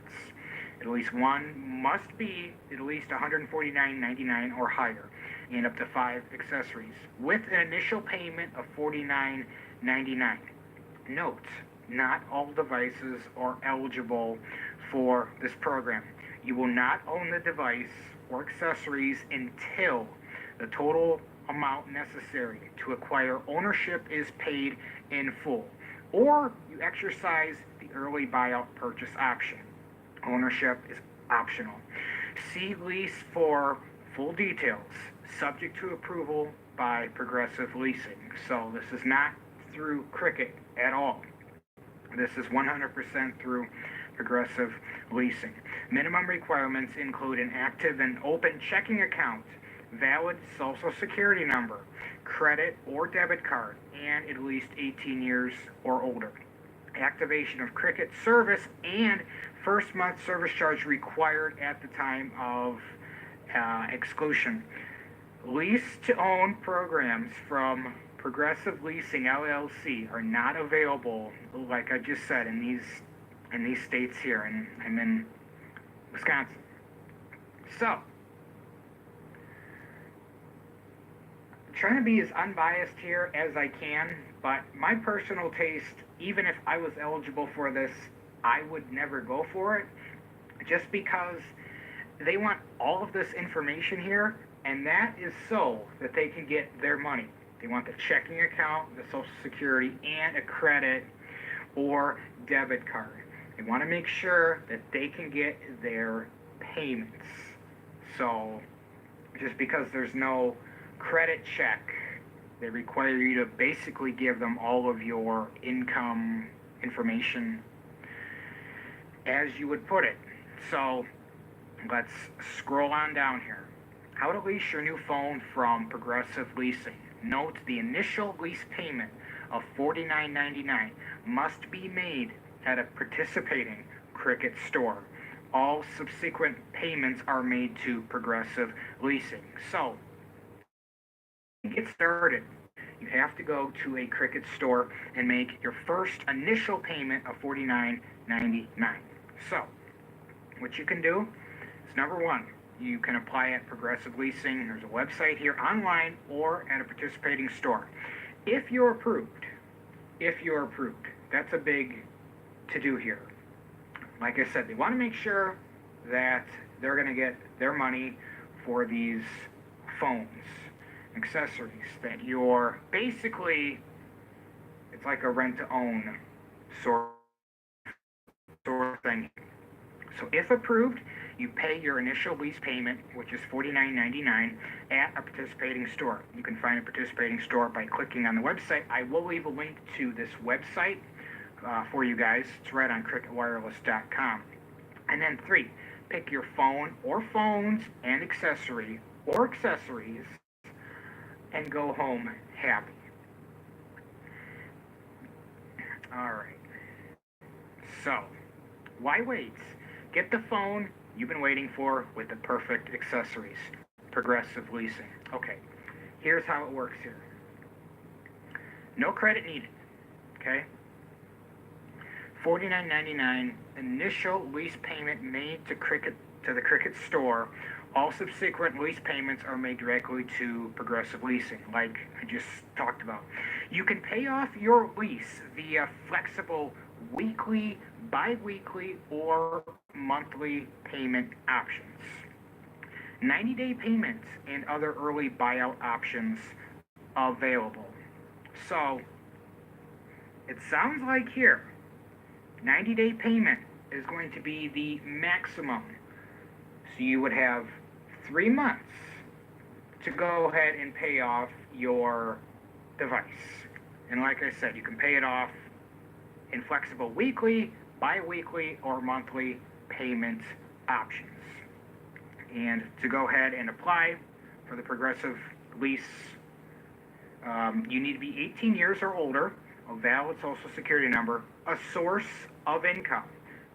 At least one must be at least $149.99 or higher, and up to 5 accessories, with an initial payment of $49.99. Note, not all devices are eligible for this program. You will not own the device or accessories until the total amount necessary to acquire ownership is paid in full, or you exercise the early buyout purchase option. Ownership is optional. See lease for full details, subject to approval by Progressive Leasing. So this is not through Cricket at all. This is 100% through Progressive Leasing. Minimum requirements include an active and open checking account, valid social security number, credit or debit card, and at least 18 years or older. Activation of Cricket service and first month service charge required at the time of exclusion. Lease to own programs from Progressive Leasing LLC are not available, like I just said, in these states here, and I'm in Wisconsin. So, trying to be as unbiased here as I can, but my personal taste, even if I was eligible for this, I would never go for it, just because they want all of this information here, and that is so that they can get their money. They want the checking account, the Social Security, and a credit or debit card. They want to make sure that they can get their payments. So, just because there's no credit check, they require you to basically give them all of your income information as you would put it. So, let's scroll on down here. How to lease your new phone from Progressive Leasing. Note the initial lease payment of $49.99 must be made at a participating Cricket store. All subsequent payments are made to Progressive Leasing. So, to get started, you have to go to a Cricket store and make your first initial payment of $49.99. So, what you can do is, number one, you can apply at Progressive Leasing. There's a website here online or at a participating store. If you're approved, that's a big to-do here. Like I said, they want to make sure that they're going to get their money for these phones, accessories, that you're basically, it's like a rent-to-own sort of thing. So if approved, you pay your initial lease payment, which is $49.99, at a participating store. You can find a participating store by clicking on the website. I will leave a link to this website for you guys. It's right on cricketwireless.com. And then 3, pick your phone or phones and accessories and go home happy. All right. So, why wait? Get the phone you've been waiting for with the perfect accessories. Progressive Leasing. Okay, here's how it works here. No credit needed, okay? $49.99 initial lease payment made to the Cricket store. All subsequent lease payments are made directly to Progressive Leasing, like I just talked about. You can pay off your lease via flexible weekly, bi-weekly, or monthly payment options. 90-day payments and other early buyout options available. So, it sounds like here, 90-day payment is going to be the maximum. So you would have 3 months to go ahead and pay off your device. And like I said, you can pay it off in flexible weekly, bi-weekly, or monthly payment options. And to go ahead and apply for the Progressive lease, you need to be 18 years or older, a valid Social Security number, a source of income.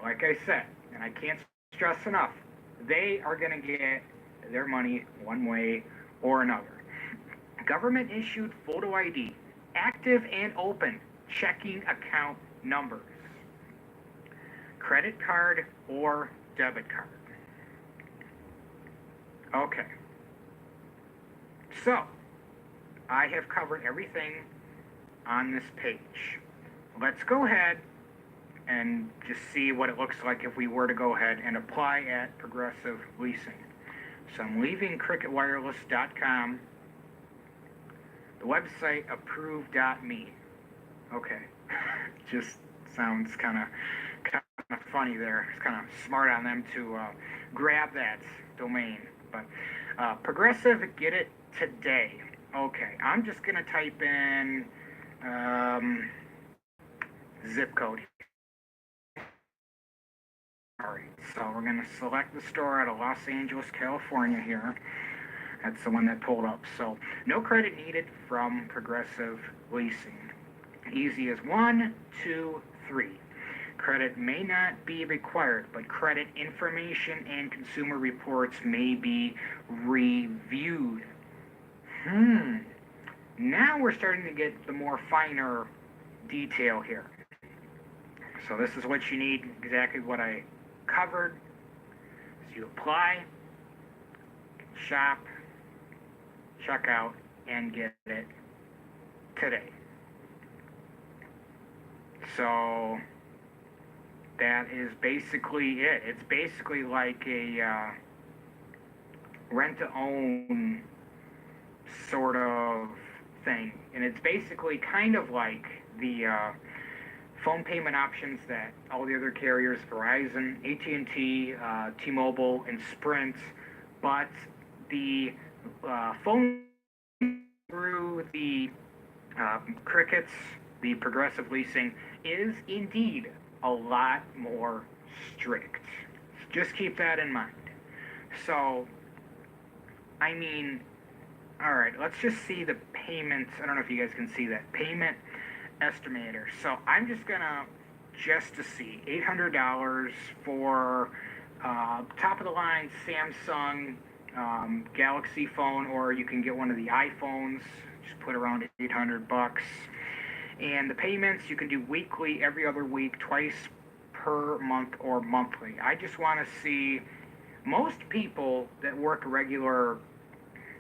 Like I said, and I can't stress enough, they are going to get their money one way or another. Government issued photo ID, active and open checking account numbers, credit card or debit card. Okay. So, I have covered everything on this page. Let's go ahead and just see what it looks like if we were to go ahead and apply at Progressive Leasing. So I'm leaving cricketwireless.com, the website approved.me. Okay, just sounds kind of funny there. It's kind of smart on them to grab that domain. But Progressive, get it today. Okay, I'm just going to type in zip code. Alright, so we're going to select the store out of Los Angeles, California here. That's the one that pulled up. So no credit needed from Progressive Leasing. Easy as 1, 2, 3. Credit may not be required, but credit information and consumer reports may be reviewed. Now we're starting to get the more finer detail here. So this is what you need, exactly what I covered. So you apply, shop, check out, and get it today. So that is basically it. It's basically like a rent-to-own sort of thing. And it's basically kind of like the phone payment options that all the other carriers, Verizon, AT&T, T-Mobile, and Sprint, but the phone through the Crickets, the Progressive Leasing, is indeed a lot more strict. Just keep that in mind. So, I mean, all right, let's just see the payments. I don't know if you guys can see that. Payment estimator. So I'm just gonna, just to see, $800 for top of the line Samsung Galaxy phone, or you can get one of the iPhones. Just put around $800. And the payments you can do weekly, every other week, twice per month, or monthly. I just want to see, most people that work a regular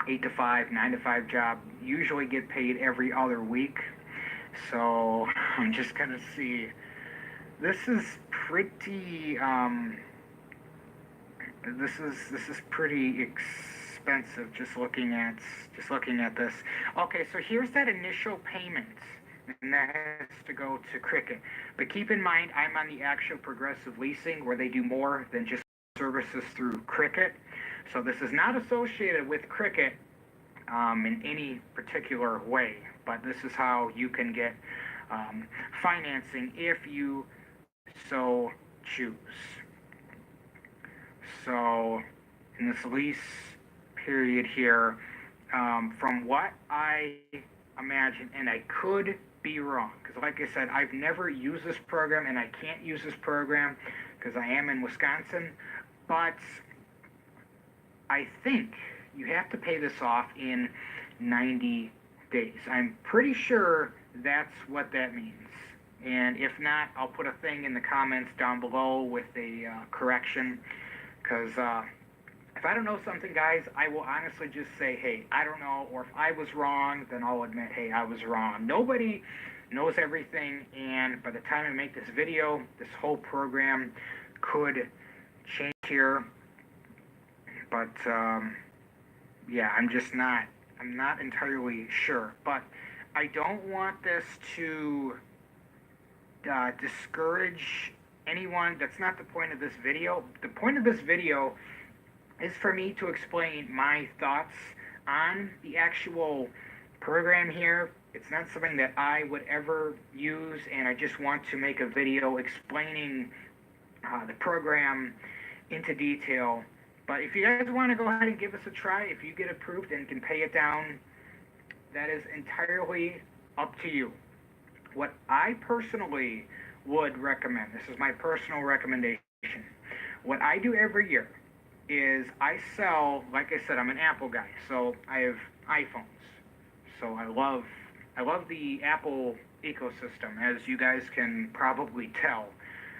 8 to 5, 9 to 5 job usually get paid every other week. So I'm just gonna see. This is pretty. This is pretty expensive. Just looking at this. Okay, so here's that initial payment, and that has to go to Cricket. But keep in mind, I'm on the actual Progressive Leasing, where they do more than just services through Cricket. So this is not associated with Cricket in any particular way, but this is how you can get financing if you so choose. So in this lease period here, from what I imagine, and I could be wrong, because like I said, I've never used this program, and I can't use this program because I am in Wisconsin, but I think you have to pay this off in 90 days. I'm pretty sure that's what that means. And if not, I'll put a thing in the comments down below with a correction. Because if I don't know something, guys, I will honestly just say, hey, I don't know. Or if I was wrong, then I'll admit, hey, I was wrong. Nobody knows everything. And by the time I make this video, this whole program could change here. But yeah, I'm not entirely sure. But I don't want this to discourage anyone. That's not the point of this video. The point of this video is for me to explain my thoughts on the actual program here. It's not something that I would ever use, and I just want to make a video explaining the program into detail. But if you guys want to go ahead and give us a try, if you get approved and can pay it down, that is entirely up to you. What I personally would recommend, this is my personal recommendation, what I do every year is I sell, like I said, I'm an Apple guy, so I have iPhones. So I love the Apple ecosystem, as you guys can probably tell.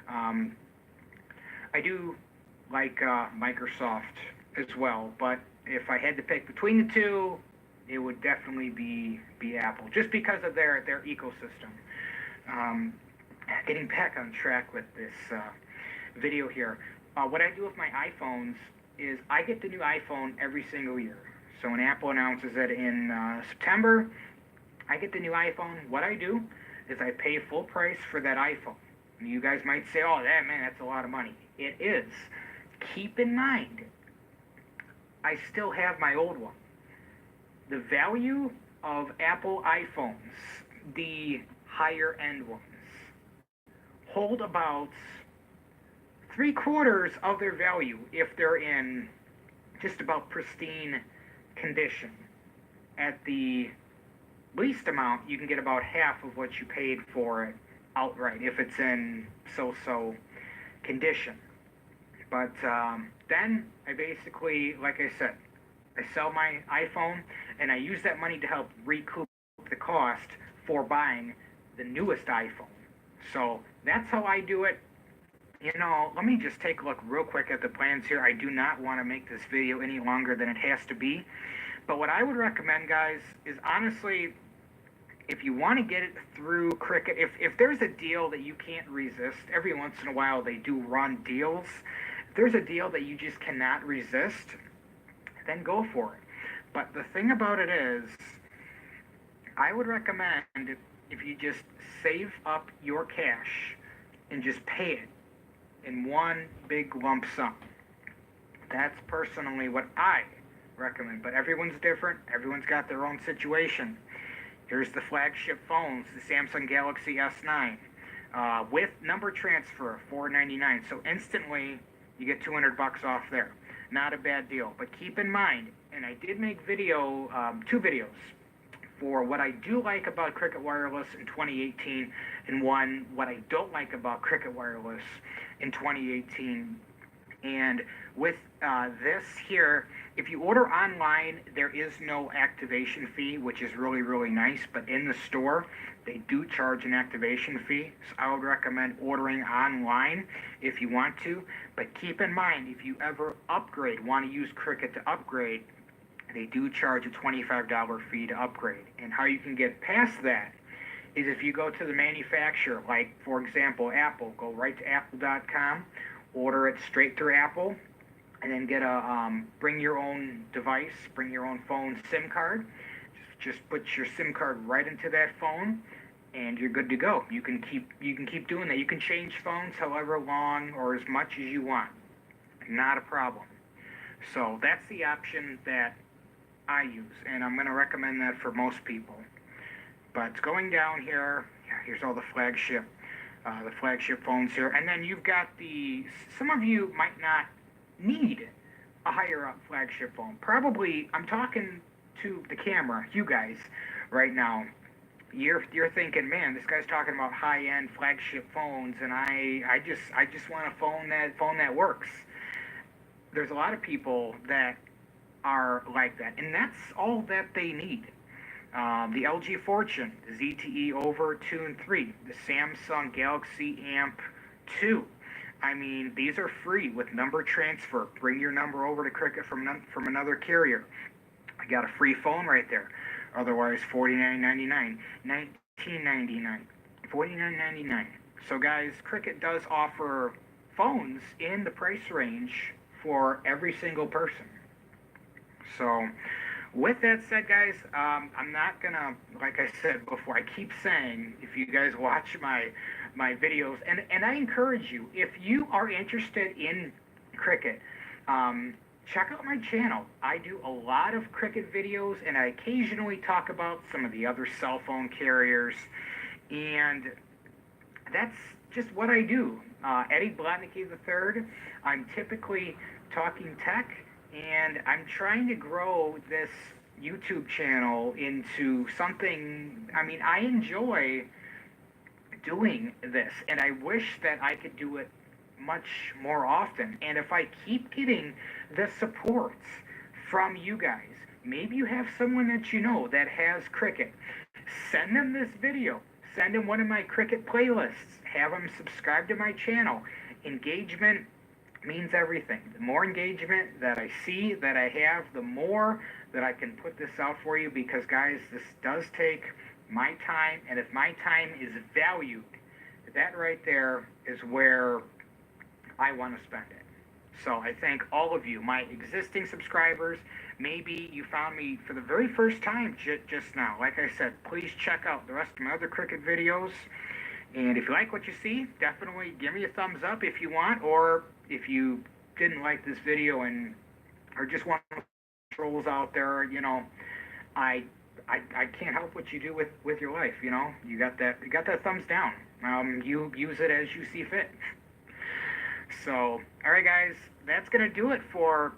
I do like Microsoft as well, but if I had to pick between the two, it would definitely be Apple, just because of their ecosystem. Getting back on track with this video here, what I do with my iPhones is I get the new iPhone every single year. So when Apple announces it in September, I get the new iPhone. What I do is I pay full price for that iPhone. And you guys might say, oh, that's a lot of money. It is. Keep in mind, I still have my old one. The value of Apple iPhones, the higher end ones, hold about 3/4 of their value if they're in just about pristine condition. At the least amount, you can get about half of what you paid for it outright if it's in so-so condition. But then I basically, like I said, I sell my iPhone and I use that money to help recoup the cost for buying the newest iPhone. So that's how I do it. You know, let me just take a look real quick at the plans here. I do not want to make this video any longer than it has to be. But what I would recommend, guys, is honestly, if you want to get it through Cricket, if there's a deal that you can't resist, every once in a while they do run deals. If there's a deal that you just cannot resist, then go for it. But the thing about it is, I would recommend if you just save up your cash and just pay it in one big lump sum. That's personally what I recommend. But everyone's different. Everyone's got their own situation. Here's the flagship phones, the Samsung Galaxy S9, with number transfer, $499. So instantly, you get $200 off there. Not a bad deal. But keep in mind, and I did make two videos for what I do like about Cricket Wireless in 2018, and one what I don't like about Cricket Wireless in 2018. And with this here, if you order online, there is no activation fee, which is really, really nice. But in the store, they do charge an activation fee. So I would recommend ordering online if you want to. But keep in mind, if you ever upgrade, want to use Cricket to upgrade, they do charge a $25 fee to upgrade. And how you can get past that is if you go to the manufacturer, like, for example, Apple, go right to apple.com, order it straight through Apple, and then get a bring your own device, bring your own phone SIM card. Just put your SIM card right into that phone, and you're good to go. You can keep doing that. You can change phones however long or as much as you want. Not a problem. So that's the option that I use, and I'm going to recommend that for most people. But going down here, here's all the flagship phones here, and then you've got some of you might not need a higher up flagship phone. Probably, I'm talking to the camera, you guys, right now. You're thinking, man, this guy's talking about high-end flagship phones, and I just want a phone that works. There's a lot of people that are like that, and that's all that they need. The LG Fortune, the ZTE Over 2 and 3, the Samsung Galaxy Amp 2. I mean, these are free with number transfer. Bring your number over to Cricket from another carrier. I got a free phone right there. Otherwise, $49.99, $19.99, $49.99. So guys, Cricket does offer phones in the price range for every single person. So with that said, guys, I'm not gonna, like I said before, I keep saying, if you guys watch my videos, and I encourage you, if you are interested in Cricket, check out my channel. I do a lot of Cricket videos, and I occasionally talk about some of the other cell phone carriers, and that's just what I do. Eddie Blatnicki III, I'm typically talking tech, and I'm trying to grow this YouTube channel into something. I mean, I enjoy doing this, and I wish that I could do it much more often. And if I keep getting the support from you guys, maybe you have someone that you know that has Cricket, send them this video, send them one of my Cricket playlists, have them subscribe to my channel. Engagement means everything. The more engagement that I see, that I have, the more that I can put this out for you, because guys, this does take my time, and if my time is valued, that right there is where I want to spend it. So I thank all of you, my existing subscribers. Maybe you found me for the very first time just now. Like I said, please check out the rest of my other Cricket videos. And if you like what you see, definitely give me a thumbs up if you want, or if you didn't like this video or just want trolls out there, you know, I can't help what you do with your life, you know. You got that thumbs down. You use it as you see fit. So, all right, guys, that's gonna do it for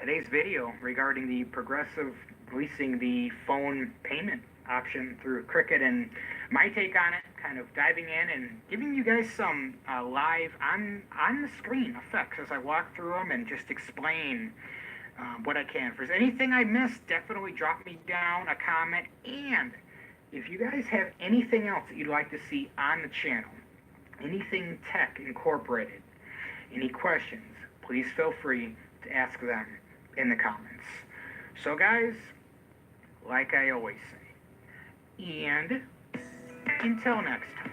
today's video regarding the Progressive releasing the phone payment option through Cricket, and my take on it, kind of diving in and giving you guys some live on the screen effects as I walk through them and just explain what I can. If there's anything I missed, definitely drop me down a comment, and if you guys have anything else that you'd like to see on the channel, anything tech incorporated, any questions, please feel free to ask them in the comments. So guys, like I always say, and until next time.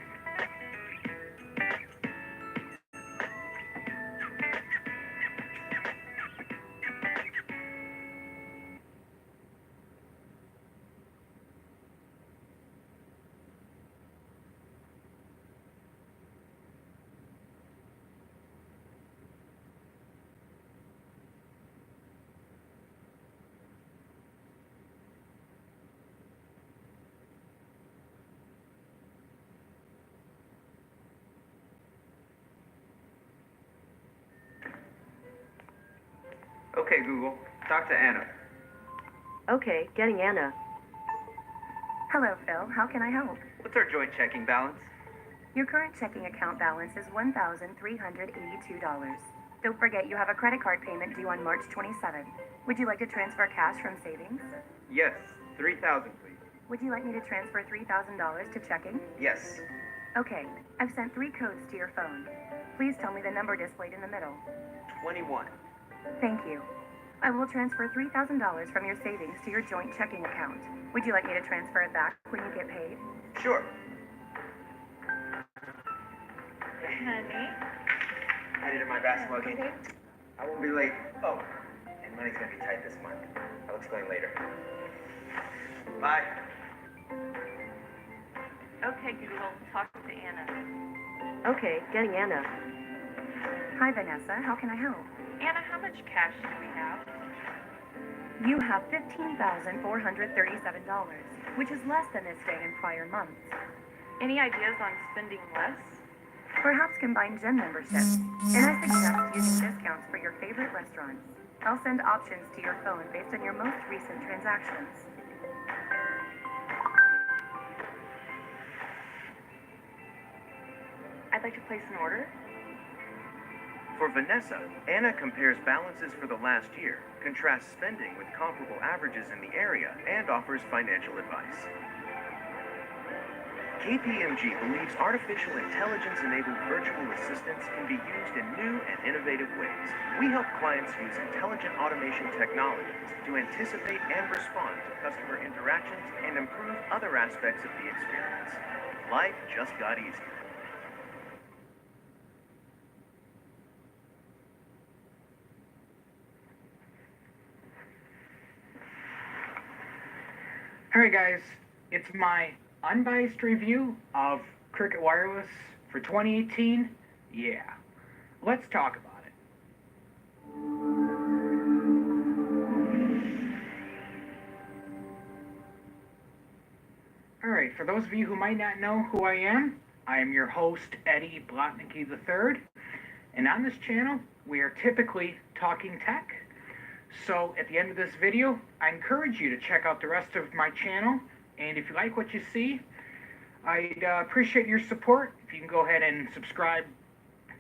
Okay, Google, talk to Anna. Okay, getting Anna. Hello, Phil. How can I help? What's our joint checking balance? Your current checking account balance is $1,382. Don't forget you have a credit card payment due on March 27. Would you like to transfer cash from savings? Yes, 3,000, please. Would you like me to transfer $3,000 to checking? Yes. Okay, I've sent 3 codes to your phone. Please tell me the number displayed in the middle. 21. Thank you. I will transfer $3,000 from your savings to your joint checking account. Would you like me to transfer it back when you get paid? Sure. Honey. I did my basketball game. I won't be late. Oh, and money's gonna be tight this month. I'll explain later. Bye. Okay, Google, talk to Anna. Okay, getting Anna. Hi, Vanessa. How can I help? Anna, how much cash do we have? You have $15,437, which is less than this day in prior months. Any ideas on spending less? Perhaps combine gym memberships, and I suggest using discounts for your favorite restaurants. I'll send options to your phone based on your most recent transactions. I'd like to place an order. For Vanessa, Anna compares balances for the last year, contrasts spending with comparable averages in the area, and offers financial advice. KPMG believes artificial intelligence-enabled virtual assistants can be used in new and innovative ways. We help clients use intelligent automation technologies to anticipate and respond to customer interactions and improve other aspects of the experience. Life just got easier. Alright guys, it's my unbiased review of Cricket Wireless for 2018. Yeah, let's talk about it. Alright, for those of you who might not know who I am your host, Eddie Blotnicki III, and on this channel, we are typically talking tech. So at the end of this video, I encourage you to check out the rest of my channel, and if you like what you see, I'd appreciate your support. If you can go ahead and subscribe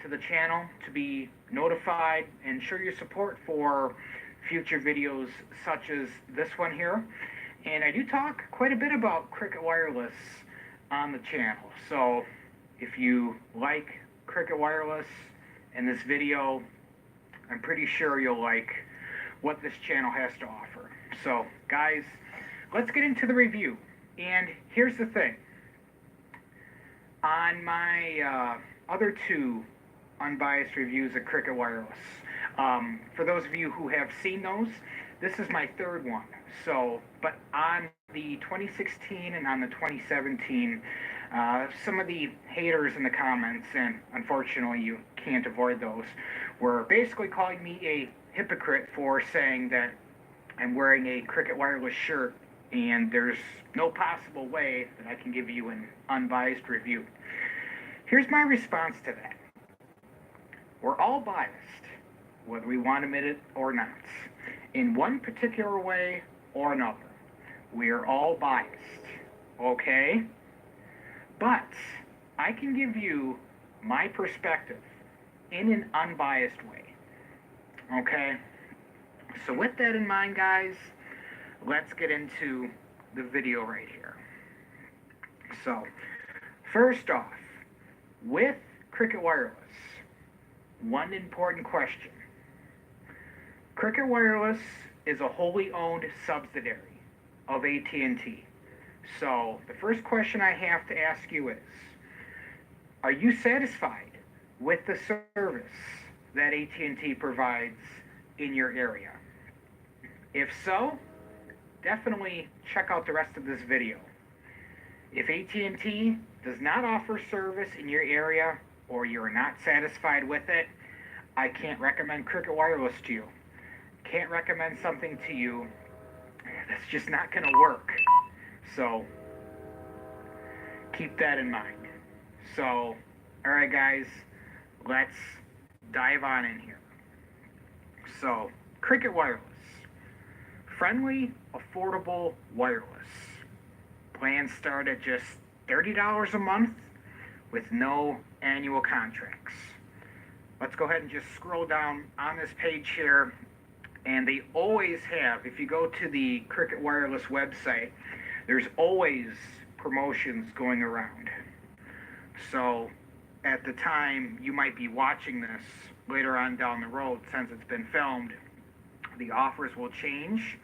to the channel to be notified and show your support for future videos such as this one here. And I do talk quite a bit about Cricket Wireless on the channel. So if you like Cricket Wireless and this video, I'm pretty sure you'll like what this channel has to offer. So guys, let's get into the review. And here's the thing. On my other 2 unbiased reviews of Cricket Wireless, for those of you who have seen those, this is my 3rd one. So, but on the 2016 and on the 2017, some of the haters in the comments, and unfortunately you can't avoid those, were basically calling me a hypocrite for saying that I'm wearing a Cricket Wireless shirt and there's no possible way that I can give you an unbiased review. Here's my response to that. We're all biased, whether we want to admit it or not. in one particular way or another. We are all biased, okay? But I can give you my perspective in an unbiased way, okay? So with that in mind, guys, let's get into the video right here. So, first off, with Cricket Wireless, one important question. Cricket Wireless is a wholly owned subsidiary of AT&T. So, the first question I have to ask you is, are you satisfied with the service that AT&T provides in your area? If so, definitely check out the rest of this video. If AT&T does not offer service in your area or you're not satisfied with it, I can't recommend Cricket Wireless to you. Can't recommend something to you that's just not going to work. So keep that in mind. So, alright guys, let's dive on in here. So, Cricket Wireless. Friendly, affordable wireless. Plans start at just $30 a month with no annual contracts. Let's go ahead and just scroll down on this page here. And they always have, if you go to the Cricket Wireless website, there's always promotions going around. So at the time you might be watching this later on down the road, since it's been filmed, the offers will change.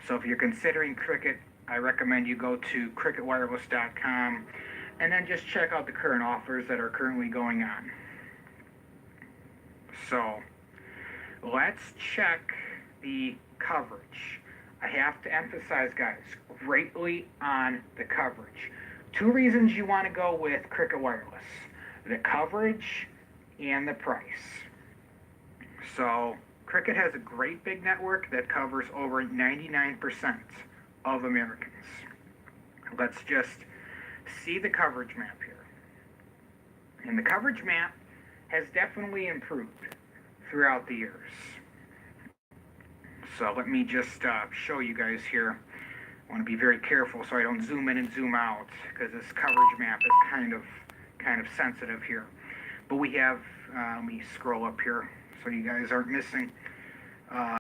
So if you're considering Cricket, I recommend you go to cricketwireless.com and then just check out the current offers that are currently going on. So let's check the coverage. I have to emphasize, guys, greatly on the coverage. Two reasons you want to go with Cricket Wireless: the coverage and the price. So Cricket has a great big network that covers over 99% of Americans. Let's just see the coverage map here. And the coverage map has definitely improved throughout the years. So let me just show you guys here. I want to be very careful so I don't zoom in and zoom out, because this coverage map is kind of sensitive here. But we have, let me scroll up here so you guys aren't missing.